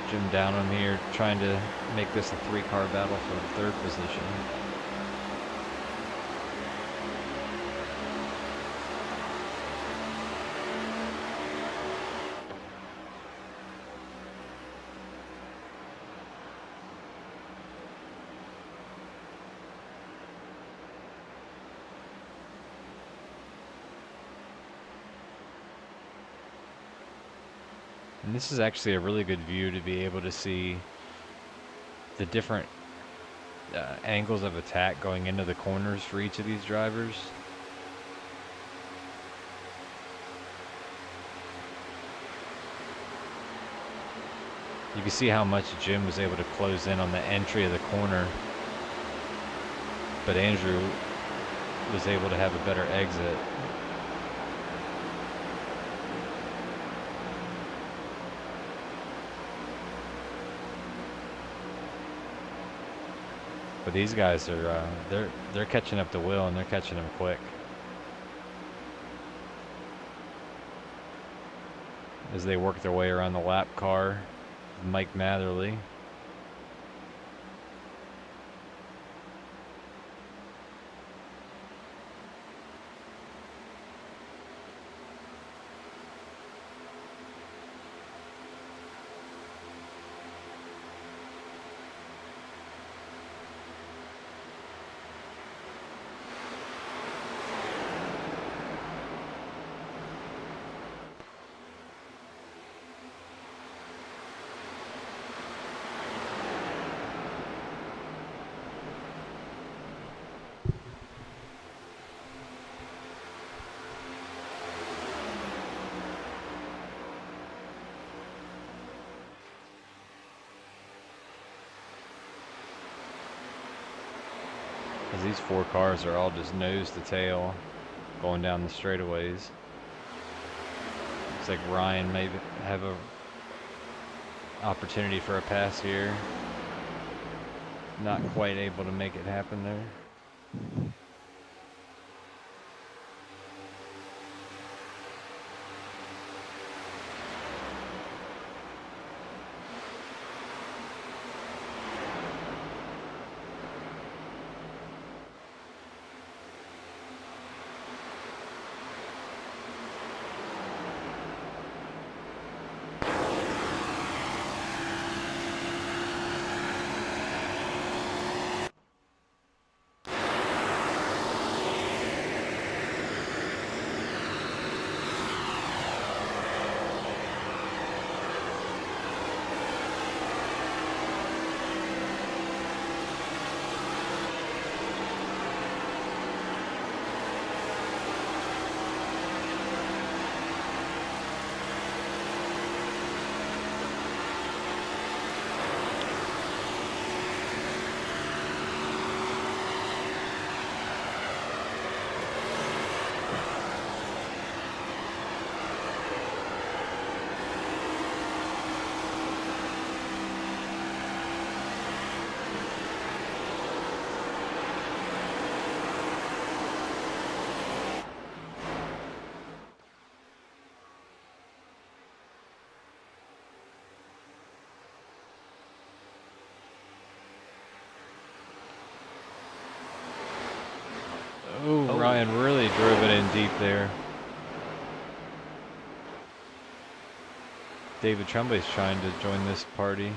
A: Jim Downham here trying to make this a 3-car battle for 3rd position. And this is actually a really good view to be able to see the different angles of attack going into the corners for each of these drivers. You can see how much Jim was able to close in on the entry of the corner, but Andrew was able to have a better exit. But these guys are they're catching up to Will, and they're catching him quick. As they work their way around the lap car, Mike Matherly. As these 4 cars are all just nose to tail going down the straightaways. Looks like Ryan may have a opportunity for a pass here. Not quite able to make it happen there. Oh, Ryan really drove it in deep there. David Tremblay's trying to join this party.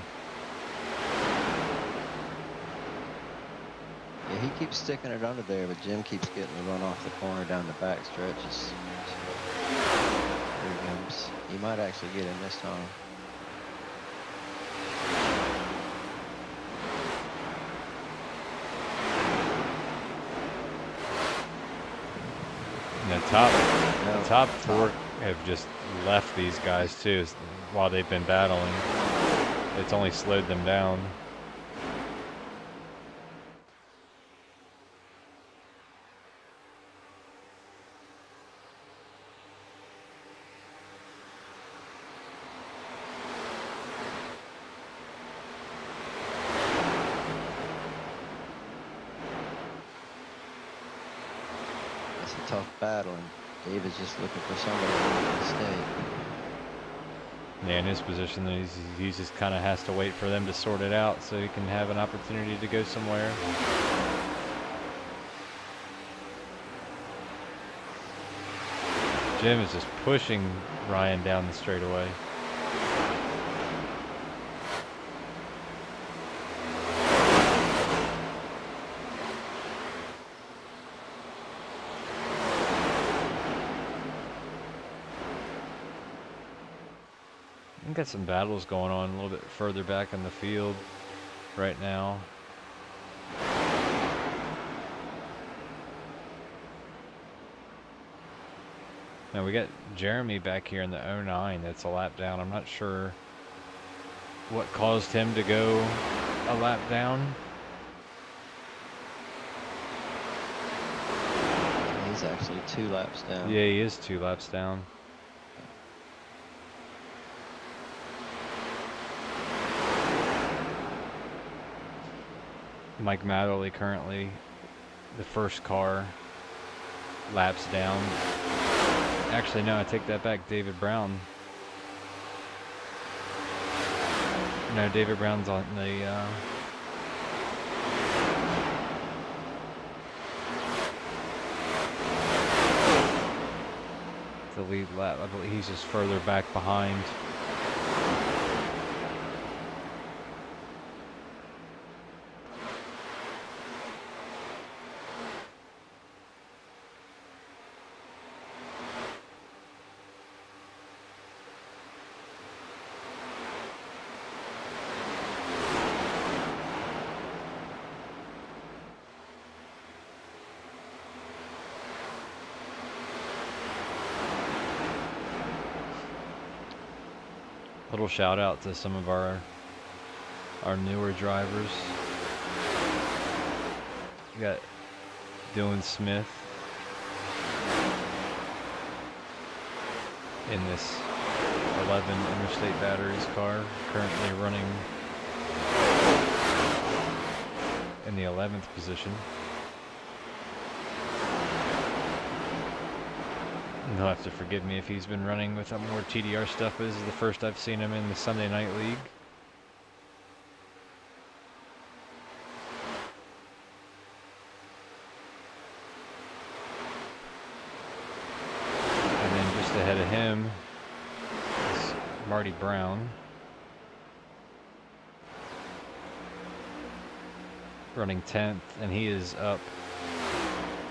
B: Yeah, he keeps sticking it under there, but Jim keeps getting the run off the corner down the back stretches. There he comes. He might actually get him this time.
A: And the top four have just left these guys too while they've been battling. It's only slowed them down.
B: It's a tough battle, and David's just looking for somebody to make a mistake.
A: Yeah, in his position, he just kind of has to wait for them to sort it out so he can have an opportunity to go somewhere. Jim is just pushing Ryan down the straightaway. We've got some battles going on a little bit further back in the field right now. Now we got Jeremy back here in the 09 that's a lap down. I'm not sure what caused him to go a lap down.
B: He's actually 2 laps down.
A: Yeah, he is 2 laps down. Mike Matherly currently the first car, laps down. Actually, no, I take that back. David Brown. No, David Brown's on the lead lap. I believe he's just further back behind. Little shout out to some of our newer drivers. We got Dylan Smith in this 11 Interstate Batteries car, currently running in the 11th position. He'll have to forgive me if he's been running with more TDR stuff, but this is the first I've seen him in the Sunday Night League. And then just ahead of him is Marty Brown, running 10th, and he is up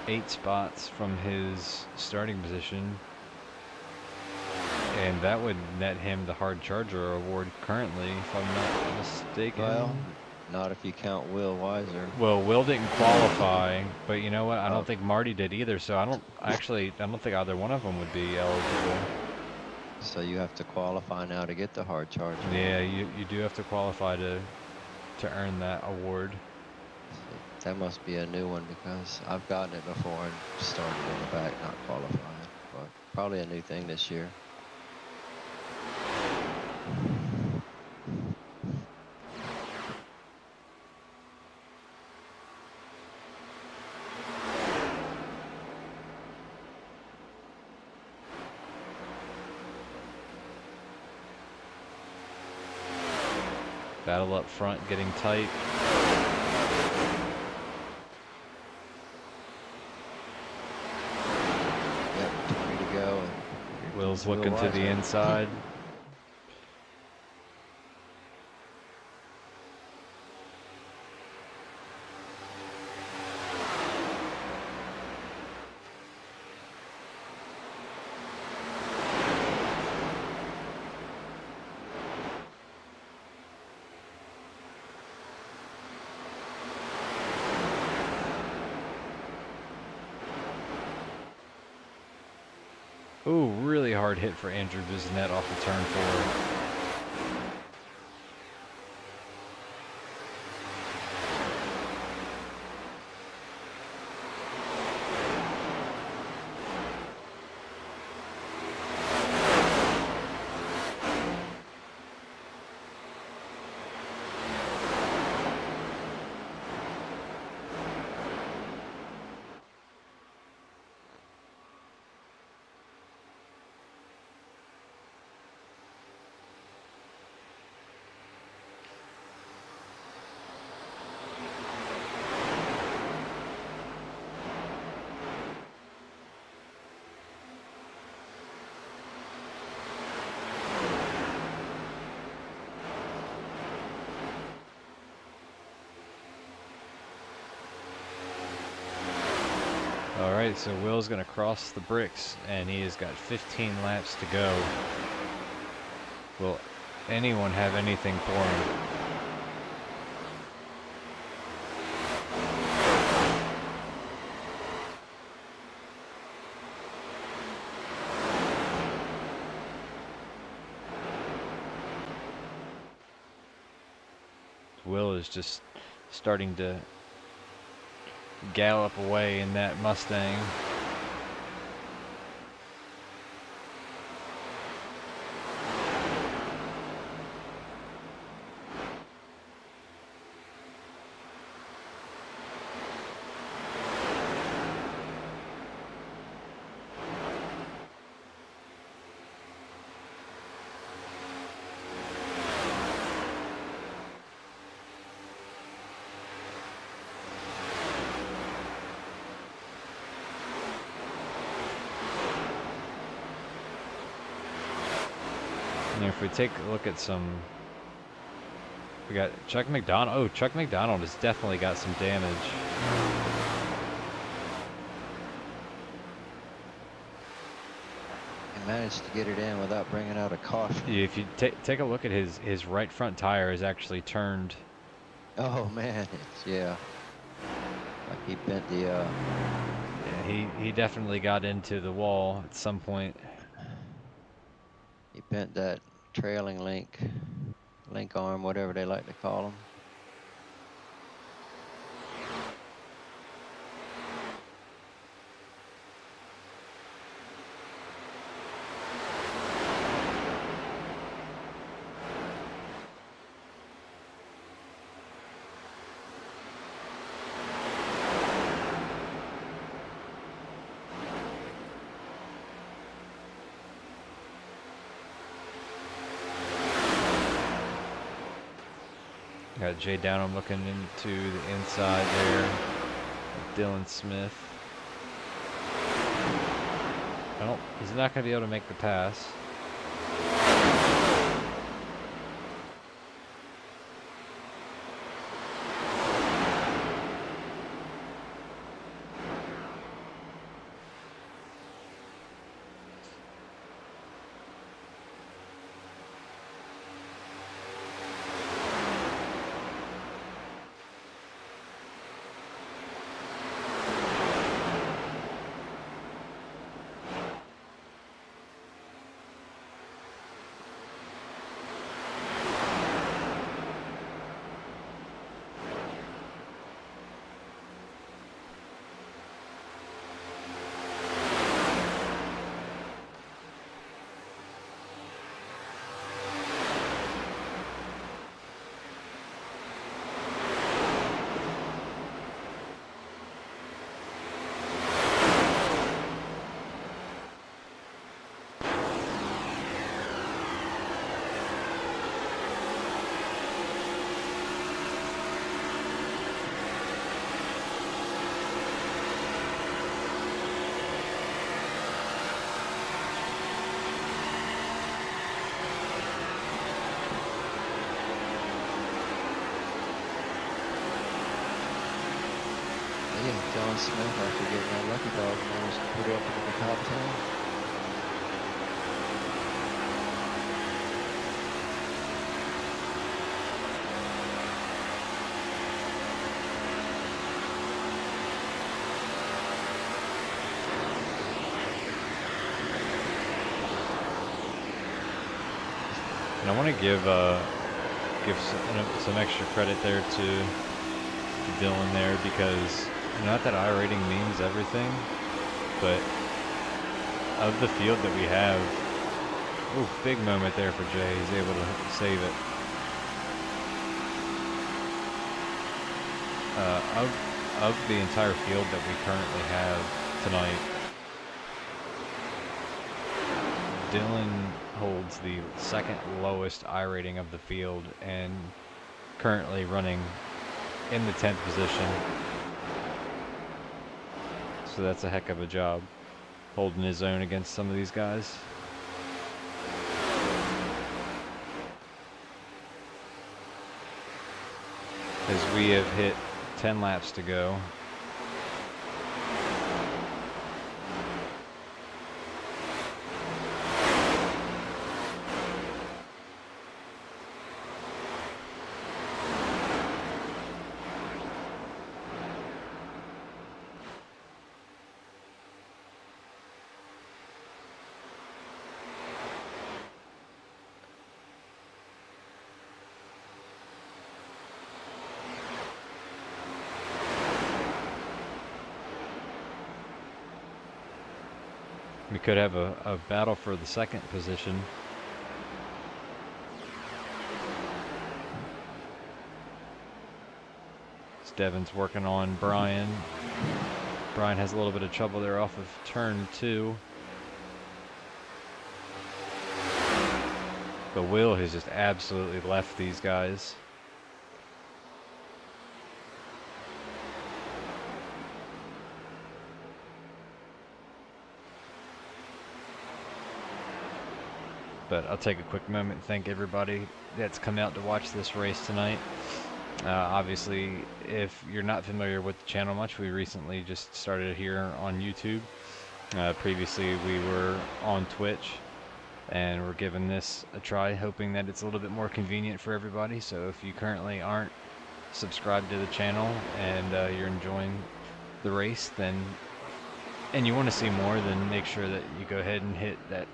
A: 8 spots from his starting position, and that would net him the Hard Charger award currently, if I'm not mistaken.
B: Well, not if you count Will Weiser.
A: Well, Will didn't qualify, but you know what? I don't think Marty did either, so I don't think either one of them would be eligible.
B: So you have to qualify now to get the Hard Charger.
A: Yeah, you do have to qualify to earn that award.
B: That must be a new one, because I've gotten it before and started in the back, not qualifying. But probably a new thing this year.
A: Battle up front, getting tight.
B: Yep, 20 to go.
A: Will's looking to the inside. Ooh, really hard hit for Andrew Viznet off the turn 4. Alright, so Will's going to cross the bricks, and he has got 15 laps to go. Will anyone have anything for him? Will is just starting to gallop away in that Mustang. And if we take a look at some, we got Chuck McDonald. Oh, Chuck McDonald has definitely got some damage.
B: He managed to get it in without bringing out a caution.
A: Yeah, if you take a look at his right front tire is actually turned.
B: Oh man, yeah. Like he bent the.
A: Yeah, he definitely got into the wall at some point.
B: He bent that trailing link arm, whatever they like to call them.
A: Got Jay Downham looking into the inside there. Dylan Smith. Well, he's not going to be able to make the pass. John Smith, after getting that lucky dog, managed to put it up into the top 10. And I want to give some extra credit there to Dylan there, because not that I rating means everything, but of the field that we have, ooh, big moment there for Jay. He's able to save it. Of the entire field that we currently have tonight, Dylan holds the second lowest I rating of the field and currently running in the 10th position. So that's a heck of a job, holding his own against some of these guys. As we have hit 10 laps to go. We could have a battle for the second position. Devin's working on Brian. Brian has a little bit of trouble there off of turn 2. But Will has just absolutely left these guys. But I'll take a quick moment and thank everybody that's come out to watch this race tonight. Obviously, if you're not familiar with the channel much, we recently just started here on YouTube. Previously, we were on Twitch, and we're giving this a try, hoping that it's a little bit more convenient for everybody. So if you currently aren't subscribed to the channel and you're enjoying the race, and you want to see more, then make sure that you go ahead and hit that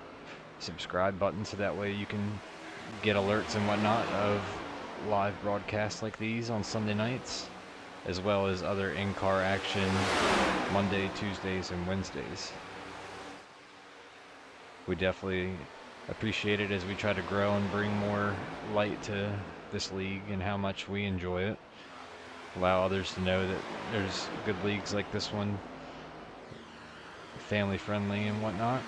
A: subscribe button, so that way you can get alerts and whatnot of live broadcasts like these on Sunday nights, as well as other in-car action Monday, Tuesdays, and Wednesdays. We definitely appreciate it as we try to grow and bring more light to this league and how much we enjoy it. Allow others to know that there's good leagues like this one, family friendly and whatnot.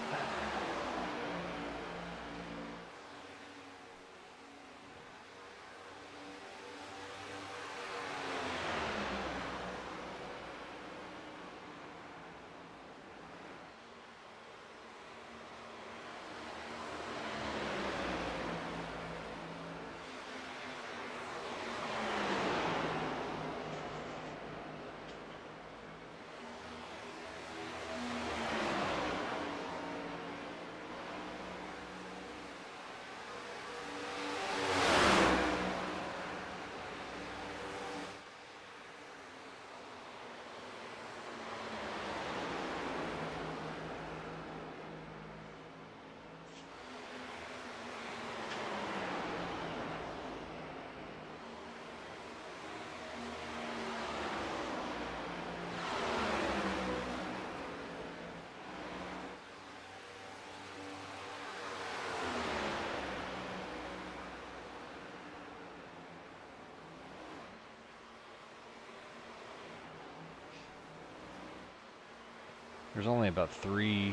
A: There's only about 3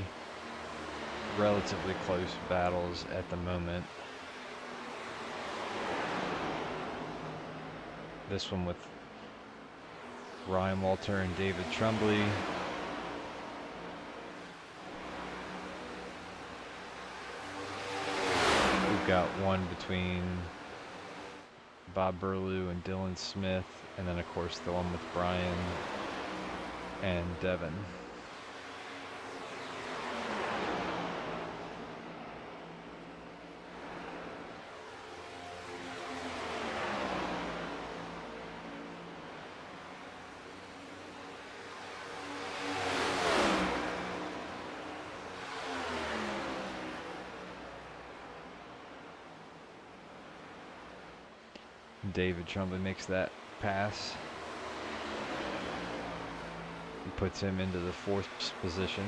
A: relatively close battles at the moment. This one with Ryan Walter and David Tremblay. We've got one between Bob Burlew and Dylan Smith, and then of course the one with Brian and Devin. David Trumbull makes that pass. He puts him into the 4th position.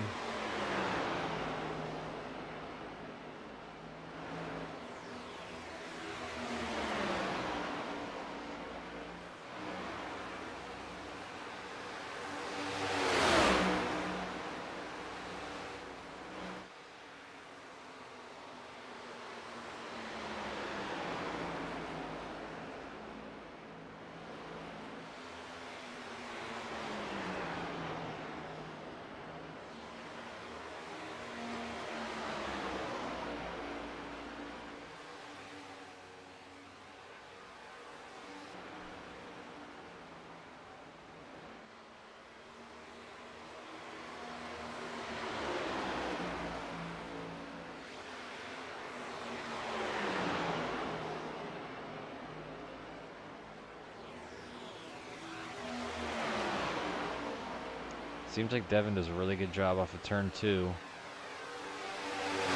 A: Seems like Devin does a really good job off of turn 2.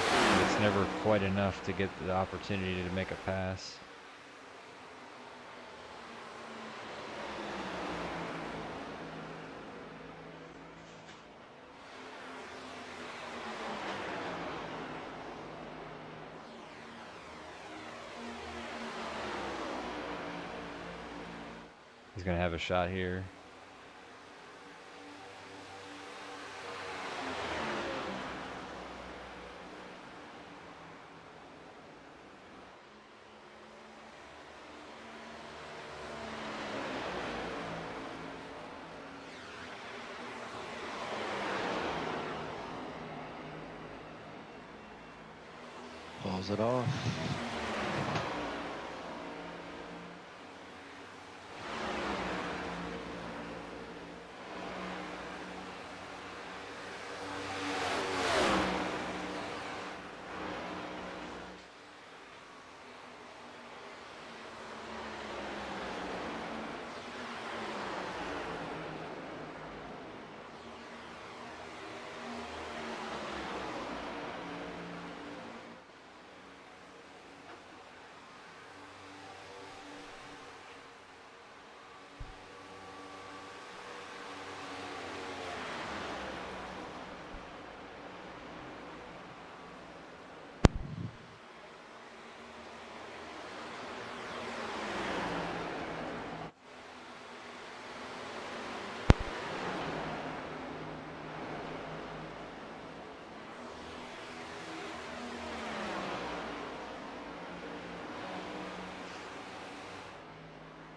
A: But it's never quite enough to get the opportunity to make a pass. He's gonna have a shot here.
B: Pulls it off.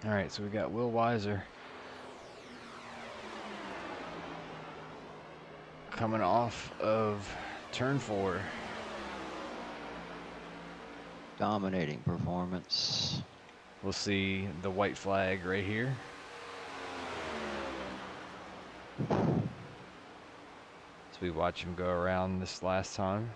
B: All right, so we got Will Weiser coming off of turn 4. Dominating performance.
A: We'll see the white flag right here. So we watch him go around this last time.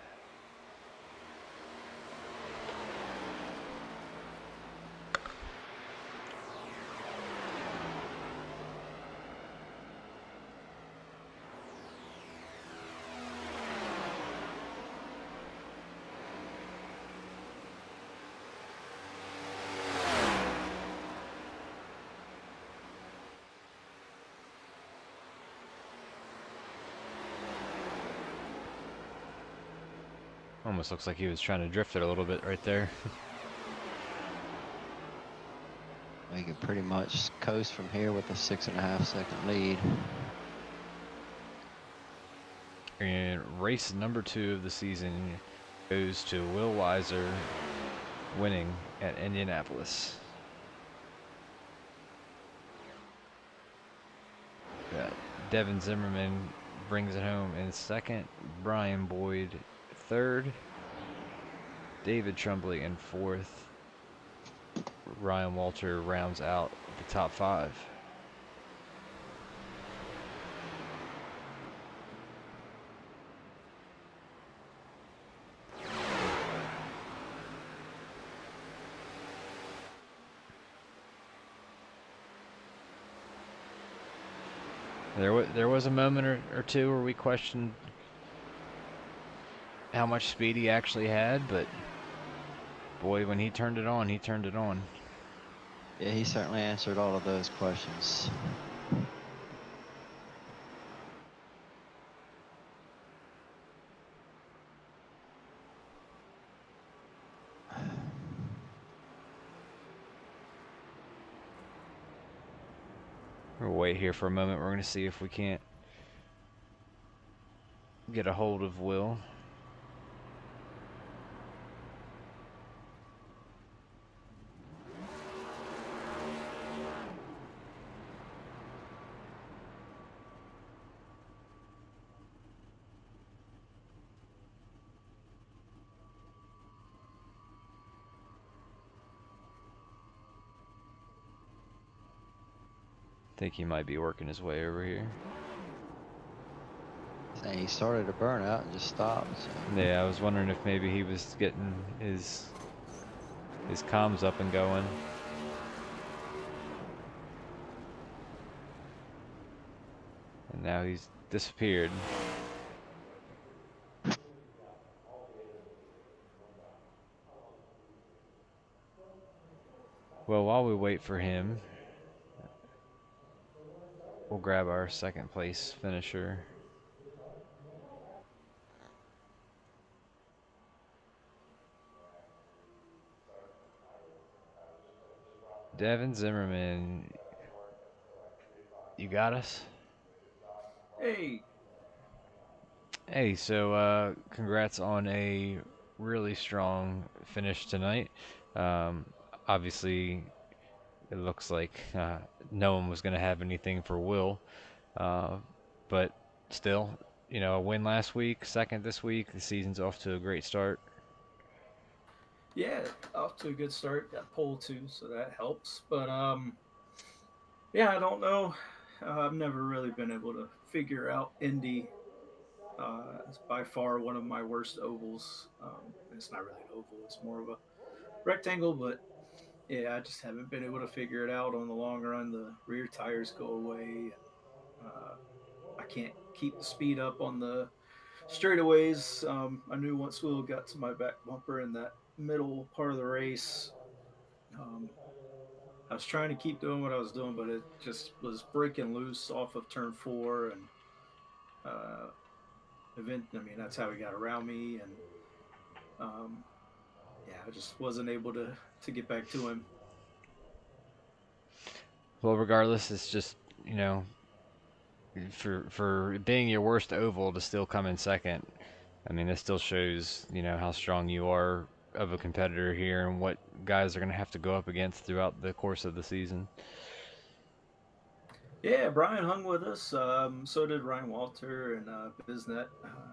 A: Almost looks like he was trying to drift it a little bit right there.
B: We can pretty much coast from here with a 6.5 second lead.
A: And race number 2 of the season goes to Will Weiser, winning at Indianapolis. Got Devin Zimmerman brings it home in 2nd, Brian Boyd 3rd, David Trumbull in 4th. Ryan Walter rounds out the top 5. There was a moment or two where we questioned how much speed he actually had, but boy, when he turned it on, he turned it on.
B: Yeah, he certainly answered all of those questions.
A: We'll wait here for a moment. We're going to see if we can't get a hold of Will. I think he might be working his way over here.
B: Saying he started a burnout and just stopped. So.
A: Yeah, I was wondering if maybe he was getting his comms up and going. And now he's disappeared. Well, while we wait for him, we'll grab our second place finisher. Devin Zimmerman, you got us?
C: Hey,
A: Hey, so congrats on a really strong finish tonight. Um, Obviously, it looks like no one was going to have anything for Will, but still, a win last week, second this week. The season's off to a great start.
C: yeah, off to a good start. Got pole too, so that helps. But yeah, I don't know. I've never really been able to figure out Indy. It's by far one of my worst ovals. It's not really an oval; it's more of a rectangle. But yeah, I just haven't been able to figure it out on the long run. The rear tires go away, and I can't keep the speed up on the straightaways. I knew once Will got to my back bumper in that middle part of the race, um, I was trying to keep doing what I was doing, but it just was breaking loose off of turn 4, and uh, I mean, that's how he got around me, and um, yeah, I just wasn't able to get back to him.
A: Well, regardless, it's just for being your worst oval to still come in second. I mean, this still shows how strong you are of a competitor here and what guys are going to have to go up against throughout the course of the season.
C: Yeah, Brian hung with us. So did Ryan Walter and Biznet.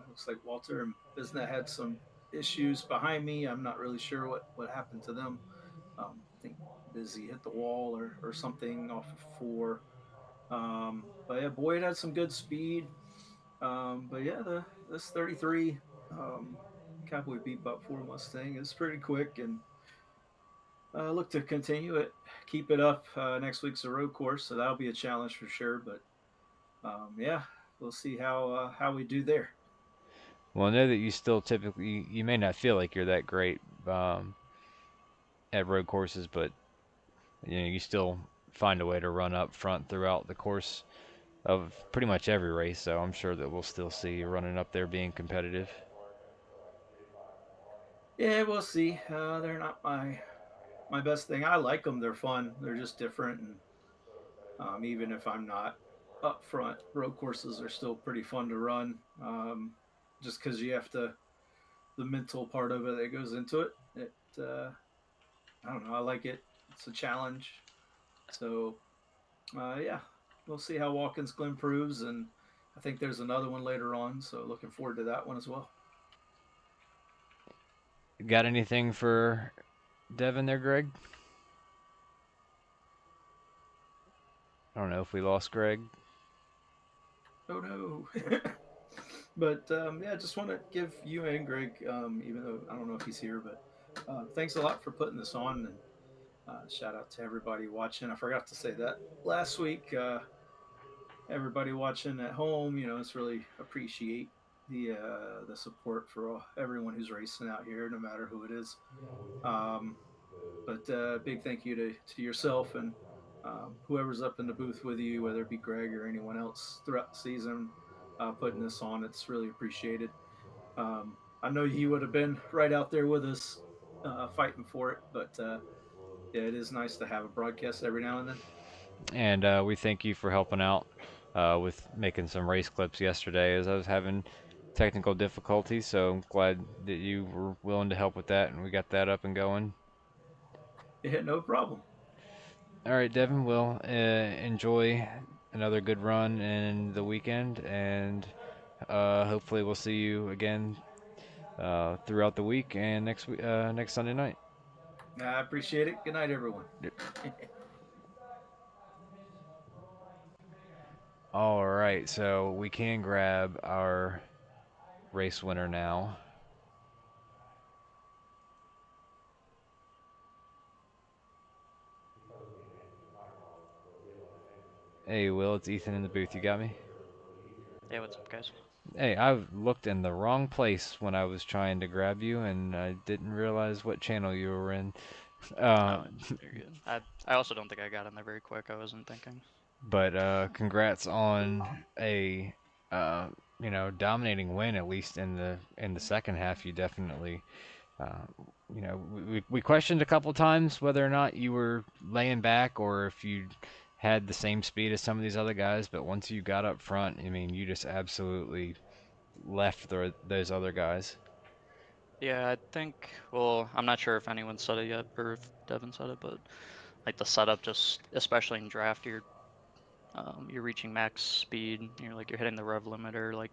C: Looks like Walter and Biznet had some issues behind me. I'm not really sure what happened to them. I think Busy hit the wall or something off of 4. But yeah, Boyd had some good speed. But yeah, this 33 um, Cowboy Bebop 4 Mustang is pretty quick, and look to continue it, keep it up. Next week's a road course, so that'll be a challenge for sure. But yeah, we'll see how we do there.
A: Well, I know that you still typically you may not feel like you're that great um, at road courses, but you still find a way to run up front throughout the course of pretty much every race. So I'm sure that we'll still see you running up there being competitive.
C: Yeah, we'll see. They're not my best thing. I like them. They're fun. They're just different, and even if I'm not up front, road courses are still pretty fun to run. Just because you have to the mental part of it that goes into it. I don't know. I like it. It's a challenge. So yeah, we'll see how Watkins Glen proves, and I think there's another one later on. So looking forward to that one as well.
A: Got anything for Devin there, Greg? I don't know if we lost Greg.
C: Oh no. But yeah, I just want to give you and Greg, even though I don't know if he's here, but thanks a lot for putting this on, and shout out to everybody watching. I forgot to say that last week. Everybody watching at home, it's really appreciate the support for everyone who's racing out here, no matter who it is. Um, But big thank you to yourself and whoever's up in the booth with you, whether it be Greg or anyone else throughout the season, putting this on. It's really appreciated. I know you would have been right out there with us fighting for it, but yeah, it is nice to have a broadcast every now and then.
A: And we thank you for helping out with making some race clips yesterday as I was having technical difficulties. So I'm glad that you were willing to help with that and we got that up and going.
C: Yeah, no problem.
A: All right, Devin, well, enjoy another good run in the weekend, and hopefully we'll see you again throughout the week and next Sunday night.
C: I appreciate it. Good night, everyone.
A: All right, so we can grab our race winner now. Hey, Will, it's Ethan in the booth. You got me?
F: Hey, what's up, guys?
A: Hey, I looked in the wrong place when I was trying to grab you, and I didn't realize what channel you were in. Uh,
F: Oh, you're good. I also don't think I got in there very quick. I wasn't thinking.
A: but congrats on a uh, dominating win, at least in the second half. You definitely uh, we questioned a couple times whether or not you were laying back or if you had the same speed as some of these other guys, but once you got up front, I mean, you just absolutely left those other guys.
F: Yeah, I think. Well, I'm not sure if anyone said it yet or if Devin said it, but like the setup, just especially in draft, you're reaching max speed. You're hitting the rev limiter like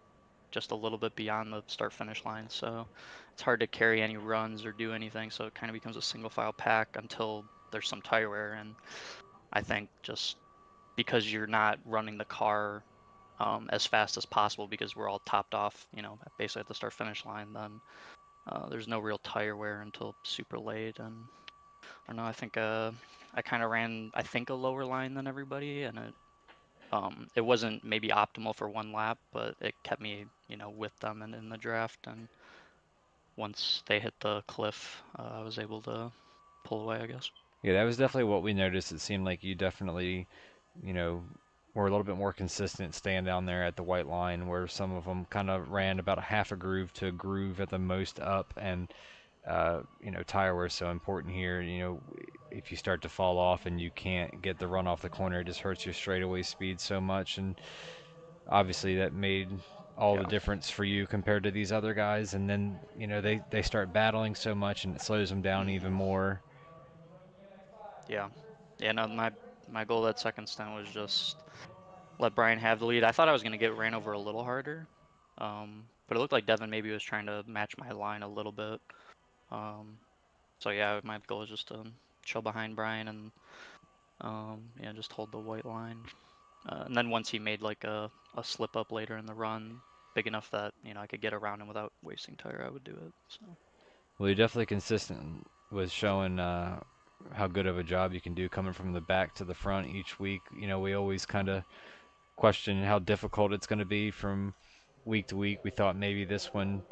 F: just a little bit beyond the start finish line. So it's hard to carry any runs or do anything. So it kind of becomes a single file pack until there's some tire wear. And I think just because you're not running the car as fast as possible because we're all topped off, basically at the start finish line, then there's no real tire wear until super late. And I don't know, I think I kind of ran, I think, a lower line than everybody, and it wasn't maybe optimal for one lap, but it kept me, with them and in the draft. And once they hit the cliff, I was able to pull away, I guess.
A: Yeah, that was definitely what we noticed. It seemed like you definitely, you know, were a little bit more consistent staying down there at the white line, where some of them kind of ran about a half a groove to a groove at the most up, and tire wear is so important here. If you start to fall off and you can't get the run off the corner, it just hurts your straightaway speed so much, and obviously that made all the
F: Yeah.
A: difference for you compared to these other guys. And then they start battling so much, and it slows them down even
F: Hmm.
A: more.
F: Yeah. Yeah, no, my goal that second stint was just let Brian have the lead. I thought I was going to get ran over a little harder, but it looked like Devin maybe was trying to match my line a little bit. Um, so yeah, my goal is just to chill behind Brian and yeah, just hold the white line. And then once he made like a slip up later in the run, big enough that I could get around him without wasting tire, I would do it. So
A: Well, you're definitely consistent with showing how good of a job you can do coming from the back to the front each week. We always kind of question how difficult it's going to be from week to week. We thought maybe this one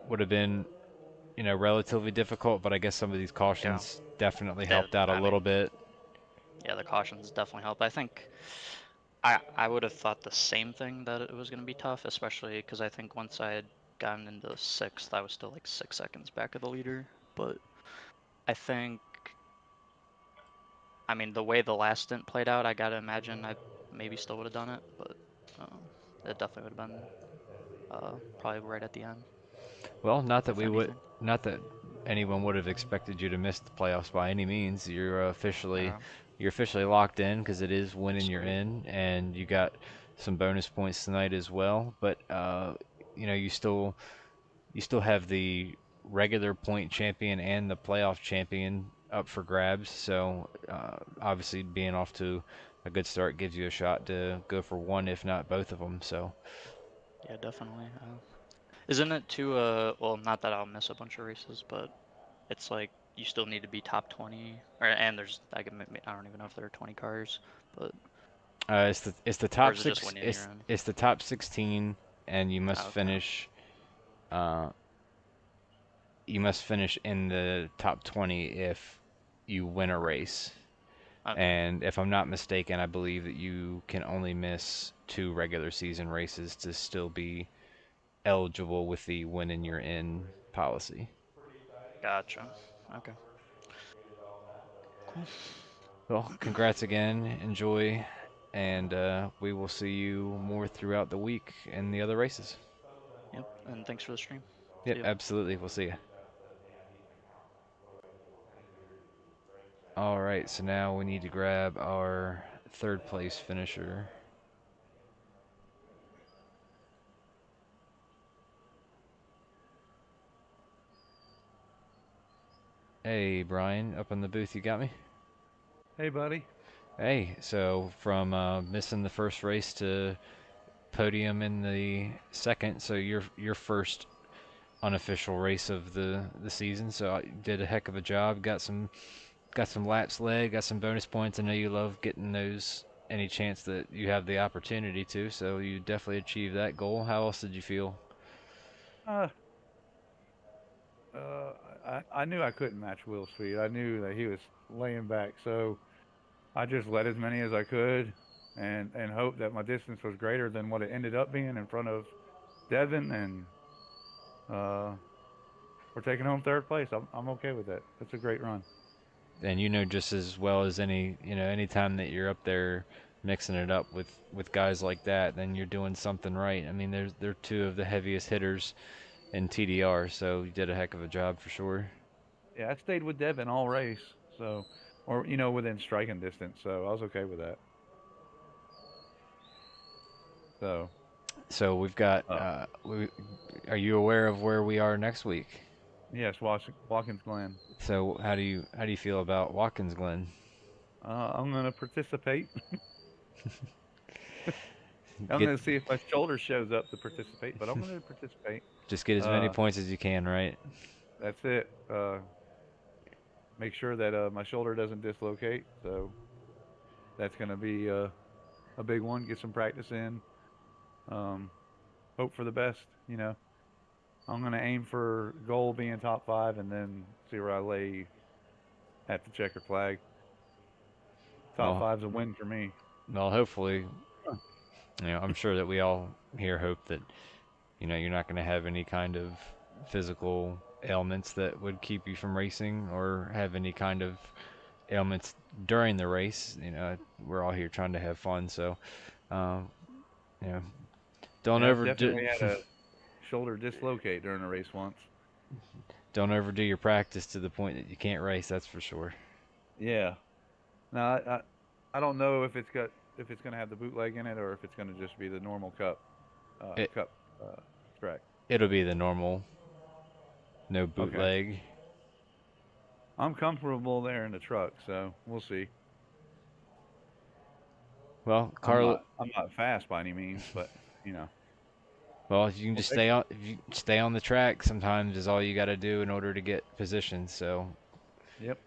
A: would have been, relatively difficult, but I guess some of these
F: yeah,
A: cautions definitely
F: that
A: helped out a
F: I
A: little
F: mean,
A: bit.
F: yeah, the cautions definitely helped. I think I would have thought the same thing, that it was going to be tough, especially because I think once I had gotten into sixth, I was still like 6 seconds back of the leader. But I think, I mean, the way the last stint played out, I gotta imagine I maybe still would have done it, but it definitely would have been probably right at the end,
A: Well,
F: if anything.
A: not that anyone would have expected you to miss the playoffs by any means.
F: Yeah,
A: You're officially locked in because it is winning you're
F: sweet.
A: in, and you got some bonus points tonight as well. But you still have the regular point champion and the playoff champion up for grabs. So obviously, being off to a good start gives you a shot to go for one, if not both of them. So
F: Yeah, definitely. Isn't it too? Well, not that I'll miss a bunch of races, but it's like you still need to be top 20, and there's I don't even know if there are 20 cars, but
A: it's the
F: or
A: top
F: is it just
A: six.
F: winning you're in?
A: It's the top 16, and
F: Ah, okay.
A: uh, you must finish in the top 20 if you win a race.
F: Okay.
A: And if I'm not mistaken, I believe that you can only miss 2 regular season races to still be eligible with the when in you're in policy.
F: Gotcha. Okay. Cool.
A: Well, congrats again. Enjoy, and we will see you more throughout the week in the other races.
F: Yep. And thanks for the stream.
A: Yep,
F: See ya.
A: absolutely. We'll see you. All right, so now we need to grab our 3rd place finisher. Hey, Brian, up in the booth, you got me?
D: Hey, buddy.
A: Hey, so from missing the first race to podium in the second, so your first unofficial race of the season. So you did a heck of a job. Got some laps led, got some bonus points. I know you love getting those any chance that you have the opportunity to. So you definitely achieved that goal. How else did you feel?
D: Uh, I knew I couldn't match Will's speed. I knew that he was laying back, so I just led as many as I could, and hoped that my distance was greater than what it ended up being in front of Devin, and uh, we're taking home 3rd place. I'm okay with that. That's a great run.
A: And you know just as well as any time that you're up there mixing it up with guys like that, then you're doing something right. I mean, they're 2 of the heaviest hitters in TDR, so you did a heck of a job for sure.
D: Yeah, I stayed with Devin all race, so or within striking distance, so I was okay with that. So,
A: So we've got.
D: uh,
A: Are you aware of where we are next week?
D: yes, Watkins Glen.
A: So how do you feel about Watkins Glen?
D: I'm gonna participate. I'm
A: Get
D: gonna see if my shoulder shows up to participate, but I'm gonna participate.
A: just get as many
D: Uh,
A: points as you can, right?
D: that's it. Make sure that my shoulder doesn't dislocate. So that's gonna be a big one. Get some practice in. Um, hope for the best. I'm gonna aim for goal being top 5, and then see where I lay at the checkered flag. Top
A: Well,
D: five's a win for me.
A: well, hopefully, I'm sure that we all here hope that you're not going to have any kind of physical ailments that would keep you from racing, or have any kind of ailments during the race. We're all here trying to have fun, so um, you know, don't
D: Yeah, I've
A: overdo
D: definitely had a shoulder dislocate during a race once.
A: don't overdo your practice to the point that you can't race. That's for sure.
D: Yeah. Now I don't know if it's gonna have the bootleg in it, or if it's gonna just be the normal
A: It
D: cup track.
A: it'll be the normal, no
D: Okay.
A: bootleg.
D: I'm comfortable there in the truck, so we'll see.
A: Well,
D: I'm
A: Carl.
D: not fast by any means, but you know
A: Well, if you can
D: we'll
A: just
D: take it.
A: if you stay on the track, sometimes is all you got to do in order to get position. So
D: Yep.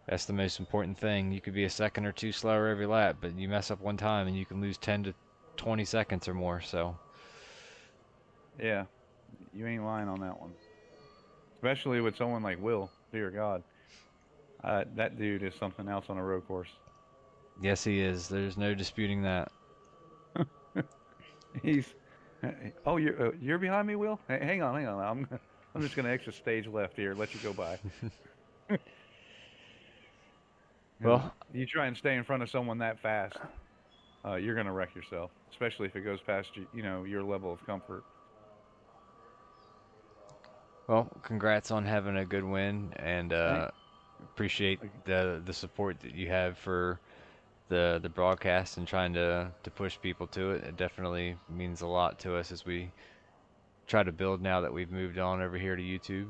A: that's the most important thing. You could be a second or 2 slower every lap, but you mess up one time and you can lose 10 to 20 seconds or more. So
D: Yeah. You ain't lying on that one. Especially with someone like Will. Dear God, that dude is something else on a road course.
A: yes, he is. There's no disputing that.
D: He's. Oh, you're behind me, Will. Hang on, hang on. I'm just gonna exit stage left here. Let you go by.
A: Well,
D: You try and stay in front of someone that fast, you're gonna wreck yourself. Especially if it goes past your level of comfort.
A: congrats on having a good win, and
D: Thank.
A: appreciate the support that you have for the broadcast and trying to push people to it. It definitely means a lot to us as we try to build now that we've moved on over here to YouTube.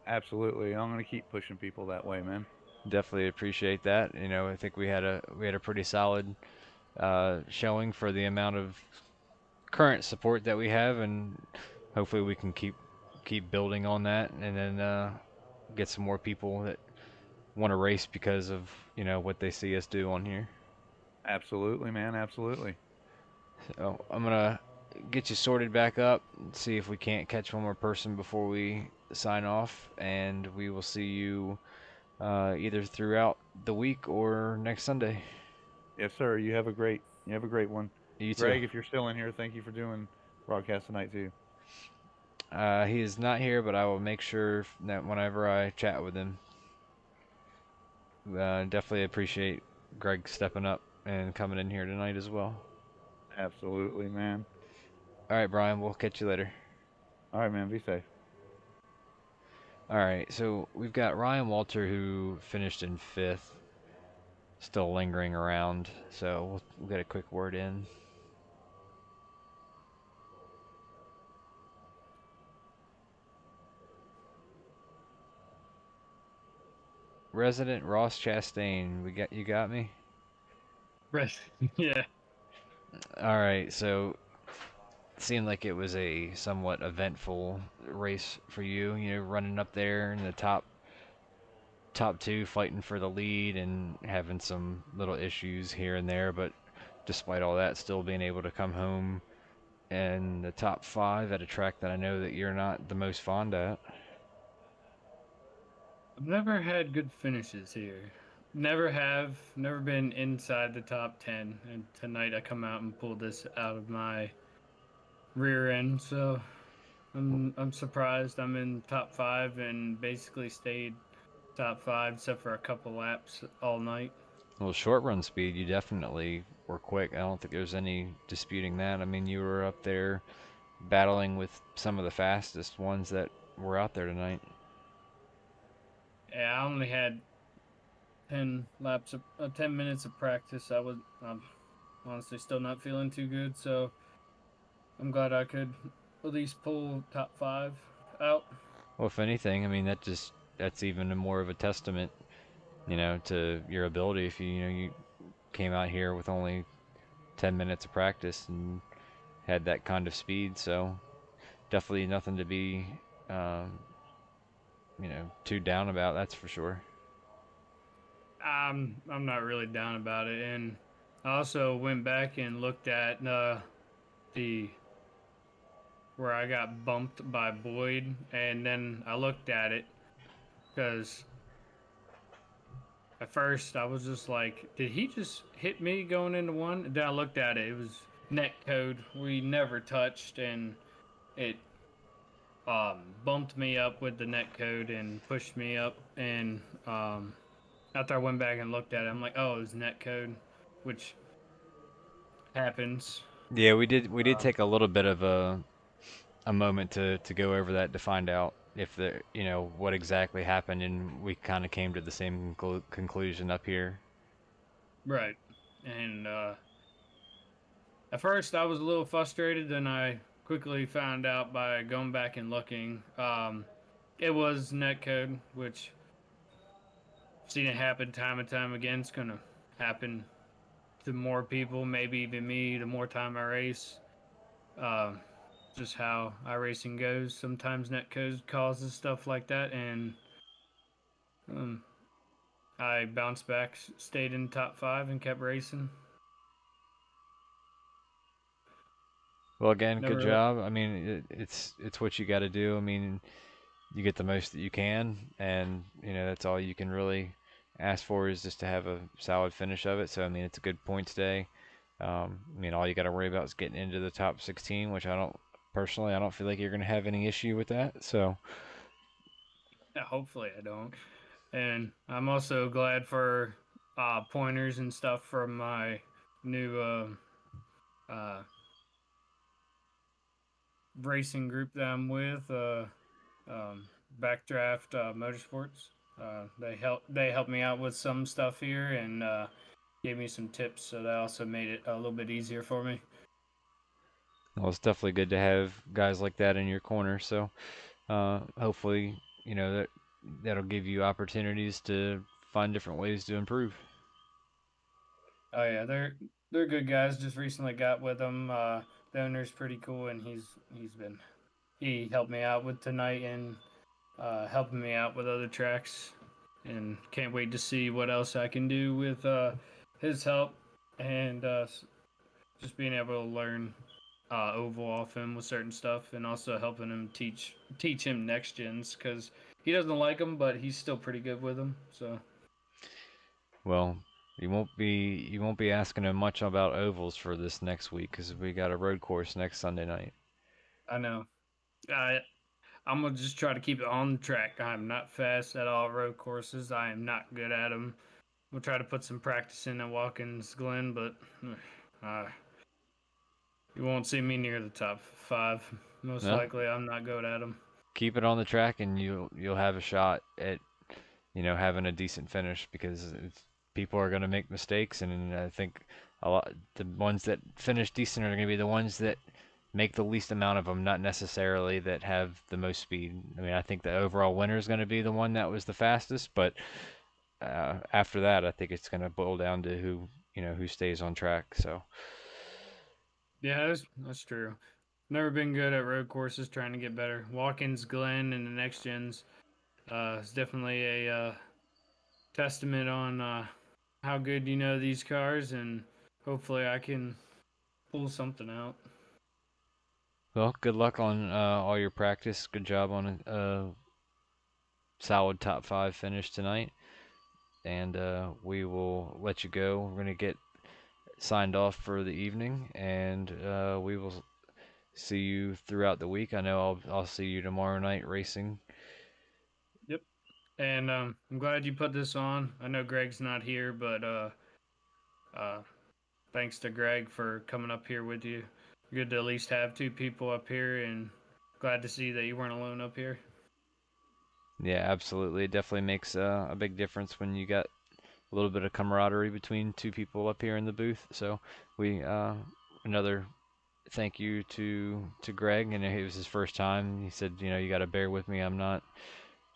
D: Absolutely. I'm gonna keep pushing people that way, man.
A: Definitely appreciate that. I think we had a pretty solid showing for the amount of current support that we have, and hopefully we can keep building on that, and then get some more people that want to race because of what they see us do on here.
D: Absolutely, man. Absolutely.
A: So I'm gonna get you sorted back up and see if we can't catch one more person before we sign off, and we will see you either throughout the week or next Sunday.
D: Yes, sir. You have a great one.
A: You too.
D: Greg, if you're still in here, thank you for doing broadcast tonight too.
A: He is not here, but I will make sure that whenever I chat with him, definitely appreciate Greg stepping up and coming in here tonight as well.
D: Absolutely, man.
A: All right, Brian, we'll catch you later.
D: All right, man. Be safe.
A: All right, so we've got Ryan Walter who finished in 5th, still lingering around, so we'll get a quick word in. Resident Ross Chastain, you got me?
G: Right. Yeah.
A: All right, so it seemed like it was a somewhat eventful race for you. You know, running up there in the top two, fighting for the lead, and having some little issues here and there, but despite all that, still being able to come home in the top 5 at a track that I know that you're not the most fond at.
G: I've never had good finishes here. Never have. Never been inside the top 10. And tonight I come out and pull this out of my rear end. So I'm surprised. I'm in top 5 and basically stayed top 5 except for a couple laps all night.
A: Well, short run speed, you definitely were quick. I don't think there's any disputing that. I mean, you were up there battling with some of the fastest ones that were out there tonight.
G: Yeah, I only had 10 laps of 10 minutes of practice. I'm honestly still not feeling too good, so I'm glad I could at least pull top 5 out.
A: Well, if anything, I mean that's even more of a testament, to your ability. If you came out here with only 10 minutes of practice and had that kind of speed, so definitely nothing to be, too down about. That's for sure.
G: I'm not really down about it, and I also went back and looked at the where I got bumped by Boyd, and then I looked at it because at first I was just like, did he just hit me going into one? And then I looked at it; it was net code. We never touched, and it bumped me up with the net code and pushed me up, and after I went back and looked at it, I'm like, oh, it was net code, which happens.
A: Yeah, we did take a little bit of a moment to go over that to find out if what exactly happened, and we kind of came to the same conclusion up here.
G: Right. And at first I was a little frustrated, then I quickly found out by going back and looking. It was netcode, which I've seen it happen time and time again. It's going to happen to more people, maybe even me, the more time I race. Just how iRacing goes. Sometimes netcode causes stuff like that, and I bounced back, stayed in top 5, and kept racing.
A: Well, again, good job. I mean, it's what you got to do. I mean, you get the most that you can, and that's all you can really ask for is just to have a solid finish of it. So I mean, it's a good points day. I mean, all you got to worry about is getting into the top 16, which I don't feel like you're going to have any issue with that. So
G: yeah, hopefully I don't. And I'm also glad for pointers and stuff from my new racing group that I'm with, Backdraft Motorsports. They helped me out with some stuff here and gave me some tips, so that also made it a little bit easier for me.
A: well, it's definitely good to have guys like that in your corner. So hopefully, that'll give you opportunities to find different ways to improve.
G: Oh yeah, they're good guys. Just recently got with them. The owner's pretty cool, and he helped me out with tonight and helping me out with other tracks, and can't wait to see what else I can do with his help and just being able to learn oval off him with certain stuff, and also helping him teach him next gens because he doesn't like them, but he's still pretty good with them. So
A: Well, you won't be asking him much about ovals for this next week because we got a road course next Sunday night.
G: I know. I'm gonna just try to keep it on the track. I'm not fast at all road courses. I am not good at them. We'll try to put some practice in at Watkins Glen, but uh, you won't see me near the top 5. Most
A: No,
G: likely, I'm not good at them.
A: keep it on the track and you'll have a shot at having a decent finish because people are going to make mistakes, and I think a lot the ones that finish decent are going to be the ones that make the least amount of them, not necessarily that have the most speed. I mean, I think the overall winner is going to be the one that was the fastest, but after that, I think it's going to boil down to who stays on track. So
G: Yeah, that's true. Never been good at road courses. Trying to get better. Watkins Glen and the next gens is definitely a testament on how good you know these cars, and hopefully I can pull something out.
A: well, good luck on all your practice. Good job on a solid top 5 finish tonight, and we will let you go. We're going to get signed off for the evening, and we will see you throughout the week. I know I'll see you tomorrow night racing.
G: Yep. And I'm glad you put this on. I know Greg's not here, but thanks to Greg for coming up here with you. Good to at least have 2 people up here, and glad to see that you weren't alone up here.
A: Yeah, absolutely. It definitely makes a big difference when you got a little bit of camaraderie between 2 people up here in the booth. So we another thank you to Greg, and it was his first time. He said, you got to bear with me. I'm not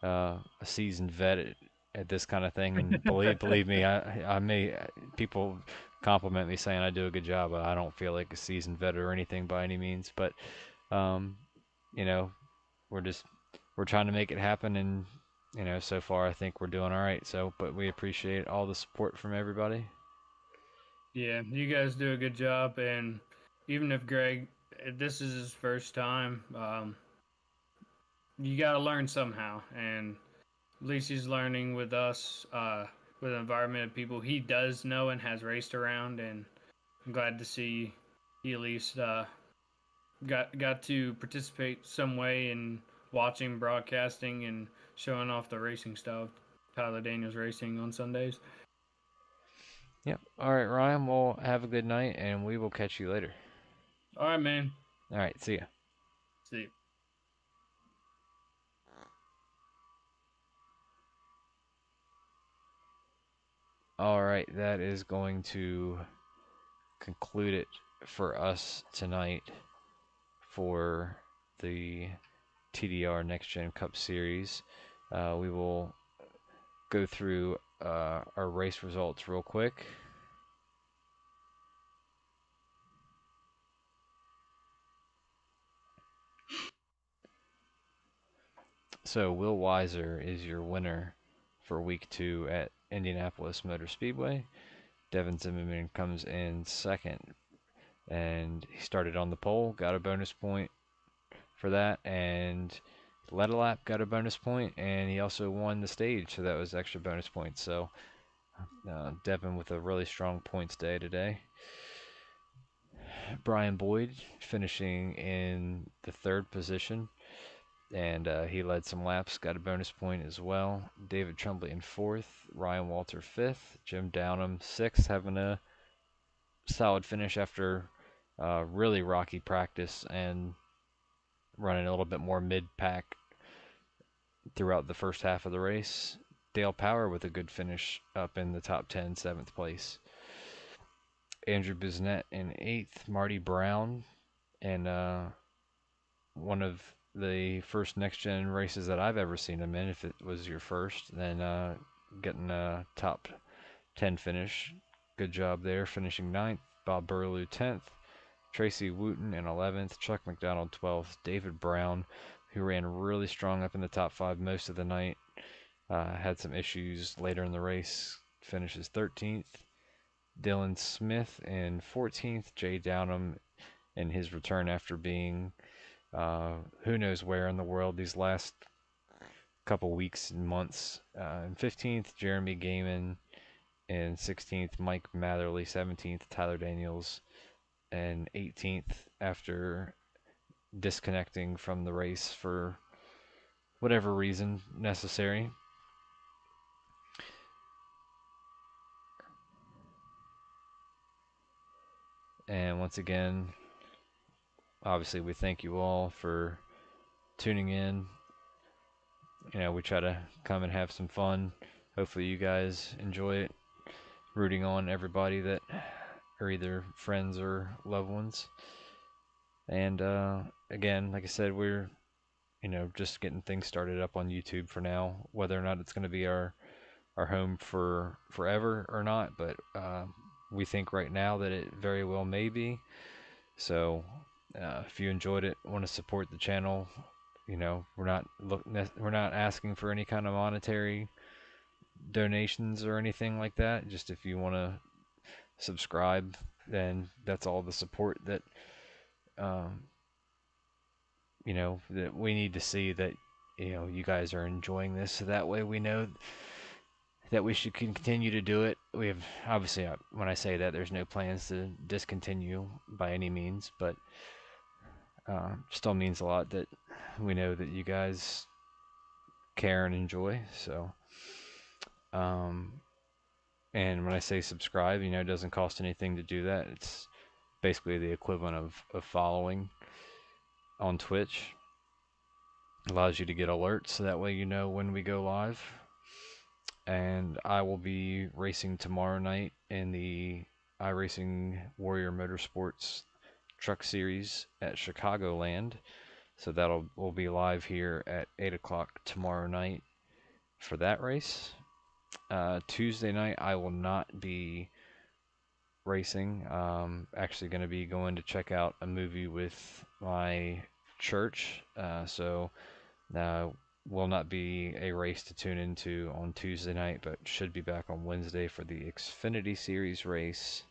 A: a seasoned vet at this kind of thing, and believe me, I may people compliment me saying I do a good job, but I don't feel like a seasoned vet or anything by any means. But um, you know, we're trying to make it happen, and so far I think we're doing all right. So, but we appreciate all the support from everybody.
G: Yeah, you guys do a good job, and even if Greg, if this is his first time, you got to learn somehow, and at least he's learning with us, with an environment of people he does know and has raced around, and I'm glad to see he at least got to participate some way in watching, broadcasting, and showing off the racing style of Tyler Daniels Racing on Sundays.
A: Yep. All right, Ryan. Well, have a good night, and we will catch you later.
G: All right, man.
A: All right. See ya.
G: See you.
A: All right. That is going to conclude it for us tonight for the TDR Next Gen Cup Series. We will go through our race results real quick. So Will Weiser is your winner for week 2 at Indianapolis Motor Speedway. Devin Zimmerman comes in second, and he started on the pole, got a bonus point for that, and led a lap, got a bonus point, and he also won the stage, so that was extra bonus points. So Devin with a really strong points day today. Brian Boyd finishing in the 3rd position, and he led some laps, got a bonus point as well. David Tremblay in 4th, Ryan Walter 5th, Jim Downham 6th, having a solid finish after really rocky practice and running a little bit more mid-pack throughout the first half of the race. Dale Power with a good finish up in the top 10, 7th place. Andrew Bisnett in 8th, Marty Brown, and one of the first next gen races that I've ever seen him in. If it was your first, then getting a top 10 finish. Good job there, finishing 9th. Bob Burlew 10th. Tracy Wooten in 11th. Chuck McDonald 12th. David Brown, who ran really strong up in the top 5 most of the night, had some issues later in the race, finishes 13th. Dylan Smith in 14th. Jay Downham in his return after being who knows where in the world these last couple weeks and months. And 15th, Jeremy Gaiman, and 16th, Mike Matherly, 17th, Tyler Daniels, and 18th after disconnecting from the race for whatever reason necessary. And once again, obviously we thank you all for tuning in. You know, we try to come and have some fun. Hopefully you guys enjoy it, rooting on everybody that are either friends or loved ones. And again, like I said, we're, you know, just getting things started up on YouTube for now. Whether or not it's going to be our home for forever or not, but we think right now that it very well may be. So if you enjoyed it, want to support the channel, you know, we're not asking for any kind of monetary donations or anything like that. Just if you want to subscribe, then that's all the support that you know, that we need to see, that, you know, you guys are enjoying this, so that way we know that we should continue to do it. We have, obviously, when I say that, there's no plans to discontinue by any means, but still means a lot that we know that you guys care and enjoy. So and when I say subscribe, you know, it doesn't cost anything to do that. It's basically the equivalent of following on Twitch. Allows you to get alerts, so that way you know when we go live. And I will be racing tomorrow night in the iRacing Warrior Motorsports Truck Series at Chicagoland. So we'll be live here at 8 o'clock tomorrow night for that race. Tuesday night I will not be racing. Actually going to be going to check out a movie with my church. So will not be a race to tune into on Tuesday night, but should be back on Wednesday for the Xfinity Series race.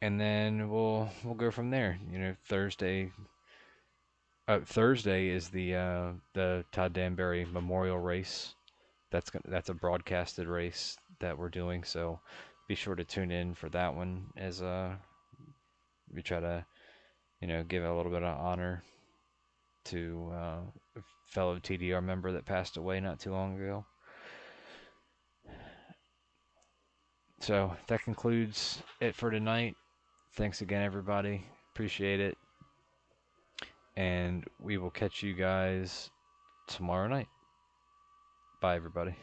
A: And then we'll go from there. You know, Thursday is the Todd Danbury Memorial Race. That's a broadcasted race that we're doing, so be sure to tune in for that one, as we try to, you know, give a little bit of honor to a fellow TDR member that passed away not too long ago. So that concludes it for tonight. Thanks again, everybody. Appreciate it. And we will catch you guys tomorrow night. Bye, everybody.